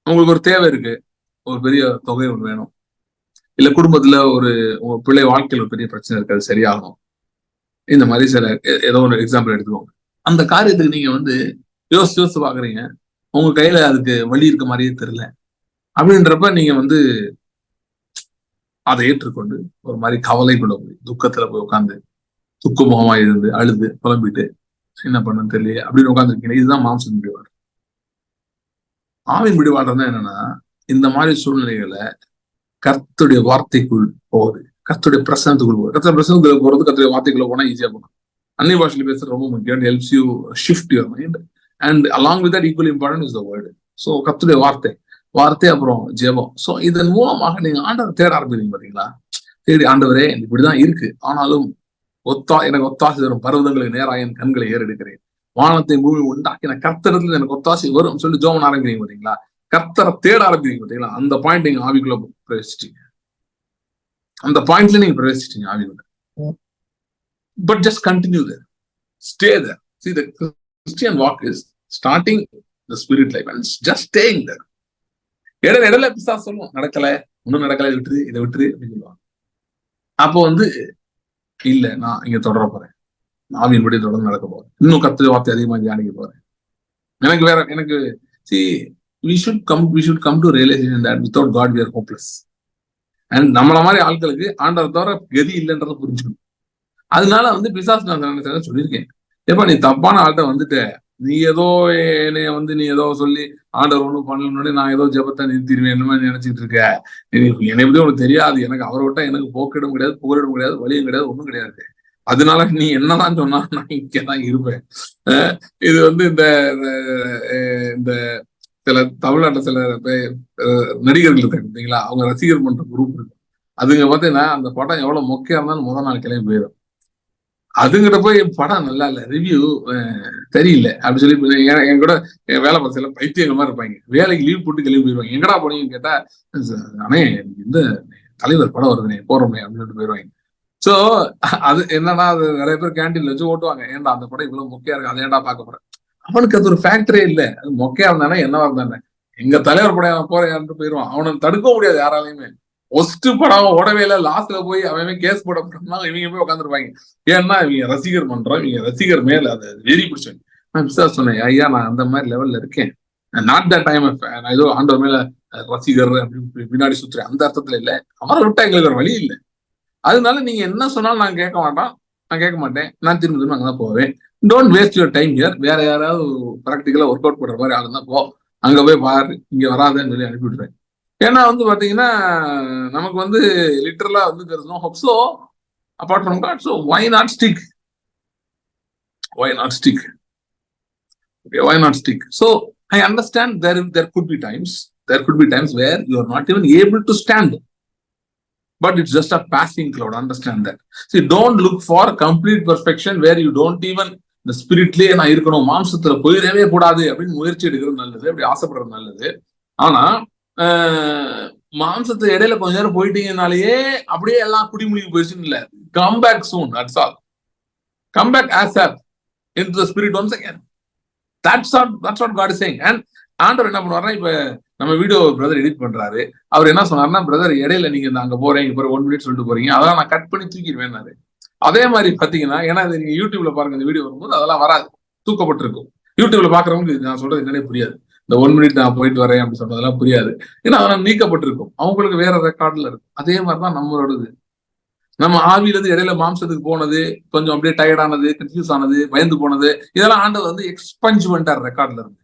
உங்களுக்கு ஒரு தேவை இருக்கு, ஒரு பெரிய தொகை ஒன்று வேணும், இல்ல குடும்பத்துல உங்க பிள்ளை வாழ்க்கையில் ஒரு பெரிய பிரச்சனை இருக்கு, அது சரியாகணும். இந்த மாதிரி சில ஏதோ ஒரு எக்ஸாம்பிள் எடுத்துக்கோங்க. அந்த காரியத்துக்கு நீங்க யோசிச்சு பாக்குறீங்க, உங்க கையில அதுக்கு வழி இருக்க மாதிரியே தெரியல. அப்படின்றப்ப நீங்க அதை ஏற்றுக்கொண்டு ஒரு மாதிரி கவலைக்குள்ள போய், துக்கத்துல போய் உட்காந்து, துக்கமுகமா இருந்து அழுது புலம்பிட்டு என்ன பண்ணு தெரியல அப்படின்னு உட்காந்துருக்கீங்க. இதுதான் மாம்சத்தின்படி வாழ்றது. ஆவியின்படி வாழ்றதுன்னா என்னன்னா, இந்த மாதிரி சூழ்நிலைகளை கர்த்தருடைய வார்த்தைக்குள் போகுது, கர்த்தருடைய பிரசனத்துக்குள் போகுது. கர்த்தருடைய பிரசனத்துக்குள்ள போறது, கர்த்தருடைய வார்த்தைக்குள்ள போனா ஈஸியா போகும். அன்னை பாஷையில பேசுறது ரொம்ப முக்கியம். It helps you shift your mind, and along with that equally important is the word. So கர்த்தருடைய வார்த்தை அப்புறம் ஜெபம். சோ இதன் மூலமாக நீங்க ஆண்டவரை தேட ஆரம்பிக்கிறீங்க. பாத்தீங்களா? தேடி, ஆண்டவரே இப்படிதான் இருக்கு, ஆனாலும் எனக்கு ஒத்தாசை வரும், பர்வதங்களுக்கு நேராக என் கண்களை ஏறெடுக்கிறேன், வானத்தை பூமி உண்டாக்கின கர்த்தரத்துல எனக்கு ஒத்தாசை வரும் சொல்லி ஜெபம் ஆரம்பிக்கிறீங்க. பாத்தீங்களா? கர்த்தரை தேட ஆரம்பிக்கிறீங்க. பாத்தீங்களா? அந்த பாயிண்ட் நீங்க ஆவிக்குள்ள பிரவேசிச்சிட்டீங்க. அந்த பாயிண்ட்ல நீங்க பிரவேசிச்சிட்டீங்க ஆவிக்குள்ள. But just continue there. Stay there. See, the Christian walk is starting the spirit life and just staying there. இடையில பிசாசு சொல்லுவோம், நடக்கல, ஒன்னும் நடக்கல, இதை விட்டுரு அப்படின்னு சொல்லுவாங்க. அப்போ இல்ல, நான் இங்க தொடர போறேன், ஆவியின்படி தொடர்ந்து நடக்க போறேன், இன்னும் கர்த்தருடைய வார்த்தை அதிகமா தியானிக்க போறேன். எனக்கு see, we should come to realization that without God we are hopeless. And நம்மள மாதிரி ஆட்களுக்கு ஆண்டவரை தவிர கதி இல்லைன்றத புரிஞ்சுக்கணும். அதனால பிசாசு நான் சொல்லியிருக்கேன், ஏப்பா நீ தப்பான ஆள்கிட்ட நீ ஏதோ என்னைய நீ ஏதோ சொல்லி ஆண்டவர் ஒண்ணும் பண்ணலன்னு நான் ஏதோ ஜெபத்தை நிறுத்திடுவேன் என்ன நினைச்சிட்டு இருக்க, என்னை பத்தி உனக்கு தெரியாது, எனக்கு அவரை விட்டா எனக்கு போக்கிடம் கிடையாது, புகலிடம் கிடையாது, வழியும் கிடையாது, ஒண்ணும் கிடையாது. அதனால நீ என்னதான் சொன்னா நான் இங்கதான் இருப்பேன். இது இந்த சில தமிழ்நாட்டுல சில நடிகர்கள் இருக்காங்க பார்த்தீங்களா, அவங்க ரசிகர் பண்ற குரூப் இருக்கு. அதுங்க பாத்தீங்கன்னா அந்த படம் எவ்வளவு மொக்கையா இருந்தாலும் முதல் நாள் கிளம்பி போயிடும். அதுங்கிட்ட போய் படம் நல்லா இல்ல, ரிவ்யூ சரியில்லை அப்படி சொல்லி என் கூட வேலை பார்த்த சில பைத்தியங்கள் மாதிரி இருப்பாங்க, வேலைக்கு லீவ் போட்டு கிளம்பி போயிருவாங்க. எங்கடா போனீங்கன்னு கேட்டா, அண்ணே இந்த தலைவர் படம் வருதுனே போறோமே அப்படின்னு சொல்லிட்டு போயிருவாங்க. சோ அது என்னன்னா, அது நிறைய பேர் கேண்டீன்ல வச்சு ஓட்டுவாங்க, ஏன்டா அந்த படம் இவ்வளவு மொக்கையா இருக்கு, அதை ஏன்டா பார்க்க போறேன். அவனுக்கு அது ஒரு ஃபேக்டரே இல்லை, அது மொக்கையா இருந்தானே என்னவா இருந்தானே, எங்க தலைவர் படம் போறேன் போயிருவான். அவனை தடுக்க முடியாது யாராலையுமே. ஒஸ்ட் படம் ஓடவே இல்லை, லாஸ்ட்ல போய் அவன் கேஸ் போட போட்டோம்னா இவங்க போய் உட்காந்துருப்பாங்க. ஏன்னா இவங்க ரசிகர் பண்றோம், இவங்க ரசிகர் மேல அதை வெறி பிடிச்சவங்க. நான் விசாரிச்சு சொன்னேன், ஐயா நான் அந்த மாதிரி லெவல்ல இருக்கேன், நாட் தட் டைம் நான் ஏதோ ஆண்டவர் மேல ரசிகர் அப்படின்னு பின்னாடி சுத்துறேன், அந்த அர்த்தத்துல இல்லை. அவரை விட்டா எங்களுக்கு ஒரு வழி இல்லை. அதனால நீங்க என்ன சொன்னாலும் நான் கேட்க மாட்டேன், நான் திரும்ப அங்கதான் போவேன். Don't waste your time here. வேற யாராவது ப்ராக்டிக்கலா ஒர்க் அவுட் பண்ற மாதிரி ஆளுதான் போ, அங்க போய் பாரு, இங்க வராதுன்னு சொல்லி அனுப்பிவிடுறேன். ஏன்னா பாத்தீங்கன்னா நமக்கு லிட்டரலா there is no hope. So apart from God, so why not stick? Okay, why not stick? So I understand there could be times where you are not even able to stand, but it's just a passing cloud. Understand that. See, don't look for complete perfection where you don't even the spiritலயே நான் இருக்கணும், மாம்சத்துல போயிடவே கூடாது அப்படின்னு முயற்சி எடுக்கிறது நல்லது, அப்படி ஆசைப்படுறது நல்லது. ஆனா மாம்சத்தை இடையில கொஞ்ச நேரம் போயிட்டீங்கனாலேயே அப்படியே எல்லாம் குடிமுடிவு போயிடுச்சுன்னு இல்ல. Come back soon, that's all. Come back as into the spirit once again. That's what God is saying. And ஆண்டவர் என்ன பண்ணுவாருன்னா, இப்ப நம்ம வீடியோ பிரதர் எடிட் பண்றாரு, அவர் என்ன சொன்னாருன்னா, பிரதர் இடையில நீங்க அங்க போறேன் இங்க போற 1 minute சொல்லிட்டு போறீங்க, அதெல்லாம் நான் கட் பண்ணி தூக்கிடுவேன்னாரு. அதே மாதிரி பாத்தீங்கன்னா, ஏன்னா நீங்க யூடியூப்ல பாருங்க, இந்த வீடியோ வரும்போது அதெல்லாம் வராது, தூக்கப்பட்டிருக்கும். யூடியூப்ல பாக்குறவங்களுக்கு நான் சொல்றது என்னன்னே புரியாது. இந்த 1 minute நான் போயிட்டு வரேன் அப்படின்னு சொன்னதெல்லாம் புரியாது. ஏன்னா அதெல்லாம் நீக்கப்பட்டிருக்கும், அவங்களுக்கு வேற ரெக்கார்ட்ல இருக்கும். அதே மாதிரிதான் நம்மளோடது. நம்ம ஆவியிலிருந்து இடையில மாம்சத்துக்கு போனது, கொஞ்சம் அப்படியே டயர்ட் ஆனது, கன்ஃபியூஸ் ஆனது, பயந்து போனது, இதெல்லாம் ஆண்டவர் வந்து எக்ஸ்பஞ்ச் பண்ணிட்டார் ரெக்கார்ட்ல இருந்து.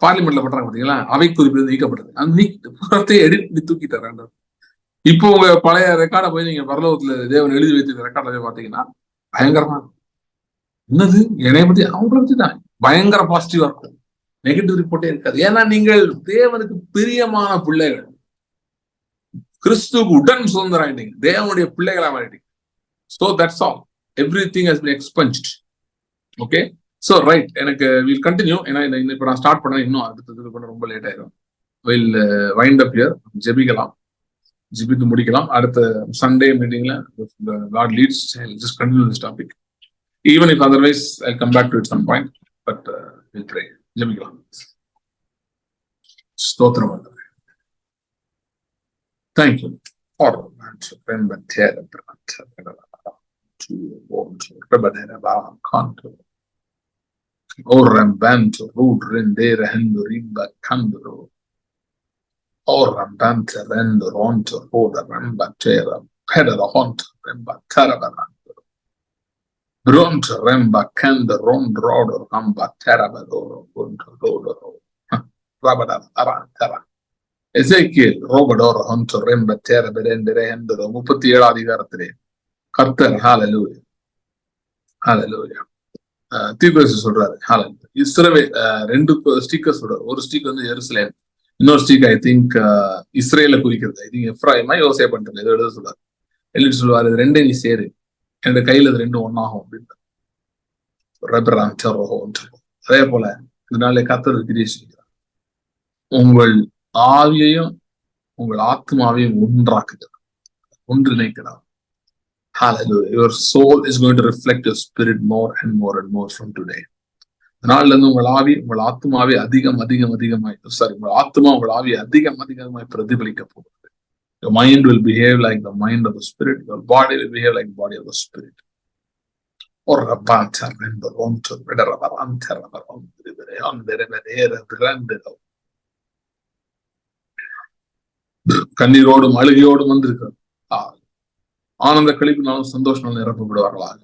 பார்லிமெண்ட்ல பண்றாங்க பாத்தீங்களா, அவை குறிப்பில் நீக்கப்படுது, அந்த எடிட் பண்ணி தூக்கிட்டார் ஆண்டவர். இப்போ உங்க பழைய ரெக்கார்டை போய் நீங்க பரலோகத்துல தேவன் எழுதி வைத்த ரெக்கார்ட்ல போய் பாத்தீங்கன்னா பயங்கரமா இருக்கும். என்னது என்னைய பத்தி அவங்கள பத்தி தான் பயங்கர பாசிட்டிவா இருக்கும், நெகட்டிவ் ரிப்போர்ட்டே இருக்காது. ஏன்னா நீங்கள் தேவனுக்கு பிரியமான பிள்ளைகள், கிறிஸ்துவுக்கு உடன் சுதந்திரம் ஆயிட்டீங்க, தேவனுடைய பிள்ளைகளா மாறிட்டீங்க. So that's all. Everything has been expunged. Okay? So right, எனக்கு we'll continue. ஏன்னா இப்ப நான் ஸ்டார்ட் பண்ண இன்னும் அடுத்தது பண்ண ரொம்ப லேட் ஆயிடும். We'll wind up here. ஜெபிக்கலாம், ஜெபித்து முடிக்கலாம். அடுத்த சண்டே மீட்டிங்ல God leads, I'll just continue this topic. Even if otherwise I'll come back to it some point, but we'll pray. ஜெபிக்கலாம். ஸ்தோத்திரம். Thank you. எசேக்கியேல் ரோபடோர் ஹண்டர் ரெம்பட்டேர பெரெண்டரே ஹண்டர் 37 அதிகாரத்திலே கர்த்தர் ஹalleluya ஹalleluya தீர்க்கதரிசி சொல்றாரு ஹalleluya. இஸ்ரவேல் 2 ஸ்டிக்கர்ஸ் சொல்றாரு. ஒரு ஸ்டிக் வந்து எருசலேம், இன்னொரு ஸ்டிக் ஐ திங்க் இஸ்ரேல குறிக்கிறது. ஐ திங்க் எப்ராயிமா யோசே பண்றது ஏதோ எழுத சொல்றாரு. எழுதி சொல்லுவாரு, இது ரெண்டே நீ சேரு, என்னோட கையில இது ரெண்டும் ஒன்னாகும் அப்படின்னு. அதே போல இதனாலே கர்த்தர் கிரியேஷன் உங்கள் ஆவியையும் உங்கள் ஆத்மாவையும் ஒன்றாக்குகிறார், ஒன்றிணைக்கிறார். Hallelujah. Your soul is going to reflect your spirit more and more and more from today. அதனால இருந்து உங்கள் ஆவி உங்கள் ஆத்மாவை அதிகமாய் உங்கள் ஆத்மா உங்கள் ஆவியை அதிகமாய் பிரதிபலிக்க போகிறது. Your mind will behave like the mind of the spirit. Your body will behave like the body of the spirit. கண்ணீரோடும் அழுகையோடும் வந்திருக்கிறது. ஆனந்த கழிப்பினாலும் சந்தோஷம் நிரப்பப்படுவார்களாக.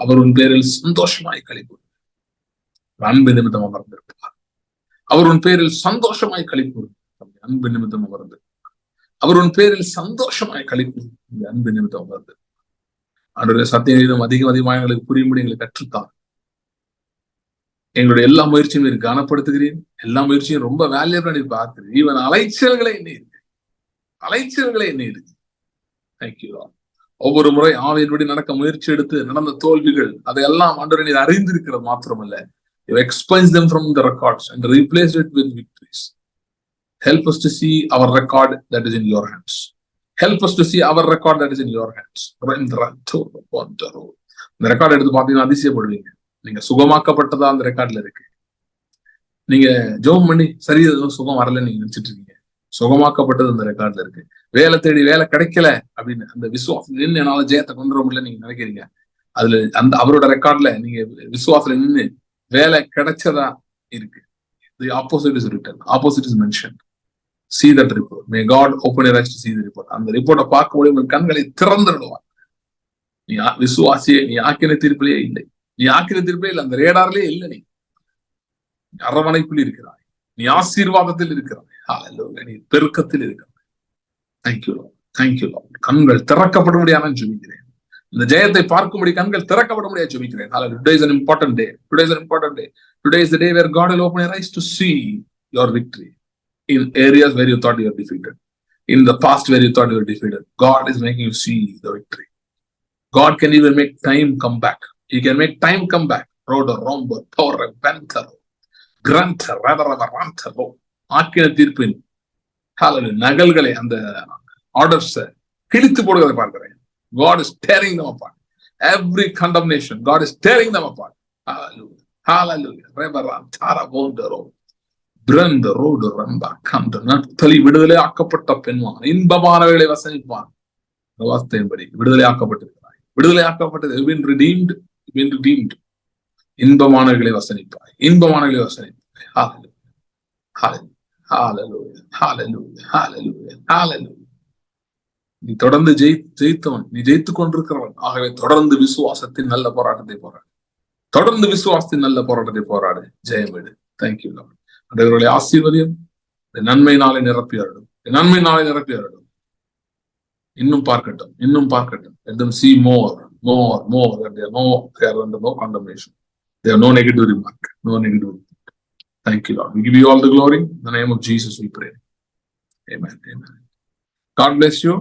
அவர் உன் பேரில் சந்தோஷமாய் கழிப்பு, அன்பு நிமித்தம் அமர்ந்திருப்பார். அவர் உன் பேரில் சந்தோஷமாய் கழிப்பு, அன்பு நிமித்தம் அமர்ந்து. அவர் உன் பேரில் சந்தோஷமாய் கழிப்பு, அன்பு நிமித்தம் அமர்ந்து. அவருடைய சத்தியம் அதிகமாக எங்களுக்கு புரியும்படி எங்களுக்கு கற்றுத்தான். எங்களுடைய எல்லா முயற்சியும் நீர் கனப்படுத்துகிறேன், எல்லா முயற்சியும் ரொம்ப வேல்யூபிளா நீ பார்க்கிறேன். ஈவன் அலைச்சல்களே என்ன இருக்கு. தேங்க்யூ. ஒவ்வொரு முறை ஆவியின்படி நடக்க முயற்சி எடுத்து நடந்த தோல்விகள் அதையெல்லாம் ஆண்டவரே நீர் அறிந்திருக்கிறது மாத்திரமல்ல, you expunge them from the records and replace it with victories. Help us to see our record that is in your hands. Help us to see our record that is in your hands. இந்த record எடுத்து பார்த்தீங்கன்னா அதிசயப்படுவீங்க. நீங்க சுகமாக்கப்பட்டதா அந்த ரெக்கார்ட்ல இருக்கு. நீங்க ஜெபம் பண்ணி சரி சுகம் வரல நீங்க நினைச்சிட்டு இருக்கீங்க, சுகமாக்கப்பட்டது அந்த ரெக்கார்ட்ல இருக்கு. வேலை தேடி வேலை கிடைக்கல அப்படின்னு அந்த விசுவாசம் நின்று என்னால ஜெயத்தை கொண்டு வர முடியல நீங்க நினைக்கிறீங்க. அதுல அந்த அவரோட ரெக்கார்ட்ல நீங்க விசுவாசத்துல நின்று வேலை கிடைச்சதா இருக்கு. The opposite is written. Opposite is mentioned. See that report. May God open your eyes to see the report. அந்த ரிப்போர்ட்டை பார்க்கும்போது உங்கள் கண்களை திறந்துடுவார். நீ விசுவாசியே, நீ ஆக்கின தீர்ப்பிலேயே இல்லை, நீ ஆக்கின தீர்ப்பிலே இல்லை, அந்த ரேடார்லயே இல்லை. நீ அரவணைப்பில் இருக்கிறாய், நீ ஆசீர்வாதத்தில் இருக்கிறாய், நீ பெருக்கத்தில் இருக்கிறாய். Thank you, thank you. கண்கள் திறக்கப்பட முடியாம ஜெபிக்கிறேன். இந்த ஜெயத்தை பார்க்கும்படி கண்கள் திறக்கப்பட முடியாது ஜெபிக்கிறேன். Today is an important day. Today is an important day. Today is the day where God will open your eyes to see your victory in areas where you thought you were defeated. In the past where you thought you were defeated, God is making you see the victory. God can even make time come back. He can make time come back. ஆக்கின தீர்ப்பின் நகல்களை, அந்த orders கிழித்து போடுவதை பார்க்கிறேன். God is tearing them apart. Every condemnation, God is tearing them apart. Hallelujah. Hallelujah. Reverend Tara Bondero. Brenda Road Ramba Kanda Natali விடுதலை ஆக்கப்பட்ட பெண்மான் இன்பமானவைகளை வசனிப்பான். வார்த்தையின்படி விடுதலை ஆக்கப்பட்டிருக்கிறாய். விடுதலை ஆக்கப்பட்டது. Been redeemed. Been redeemed. இன்பமானவைகளை வசனிப்பாய். இன்பமானவைகளை வசனிப்பாய். Hallelujah. Hallelujah. Hallelujah. Hallelujah. Hallelujah. நீ தொடர்ந்து ஜெயித்தவன், நீ ஜெயித்துக் கொண்டிருக்கிறவன். ஆகவே தொடர்ந்து விசுவாசத்தின் நல்ல போராட்டத்தை போராடு. தொடர்ந்து விசுவாசத்தின் நல்ல போராட்டத்தை போராடு. ஜெயமேடு. Thank you Lord. அவர்களை ஆசீர்வதியும். நன்மை நாளை நிரப்பியாடும். நன்மை நாளை நிரப்பியாடும். இன்னும் பார்க்கட்டும், இன்னும் பார்க்கட்டும். Let them see more. And they are under no condemnation. They have no negative remark. No negative remark. Thank you, Lord. We give you all the glory. In the name of Jesus we pray. Amen. Amen. God bless you.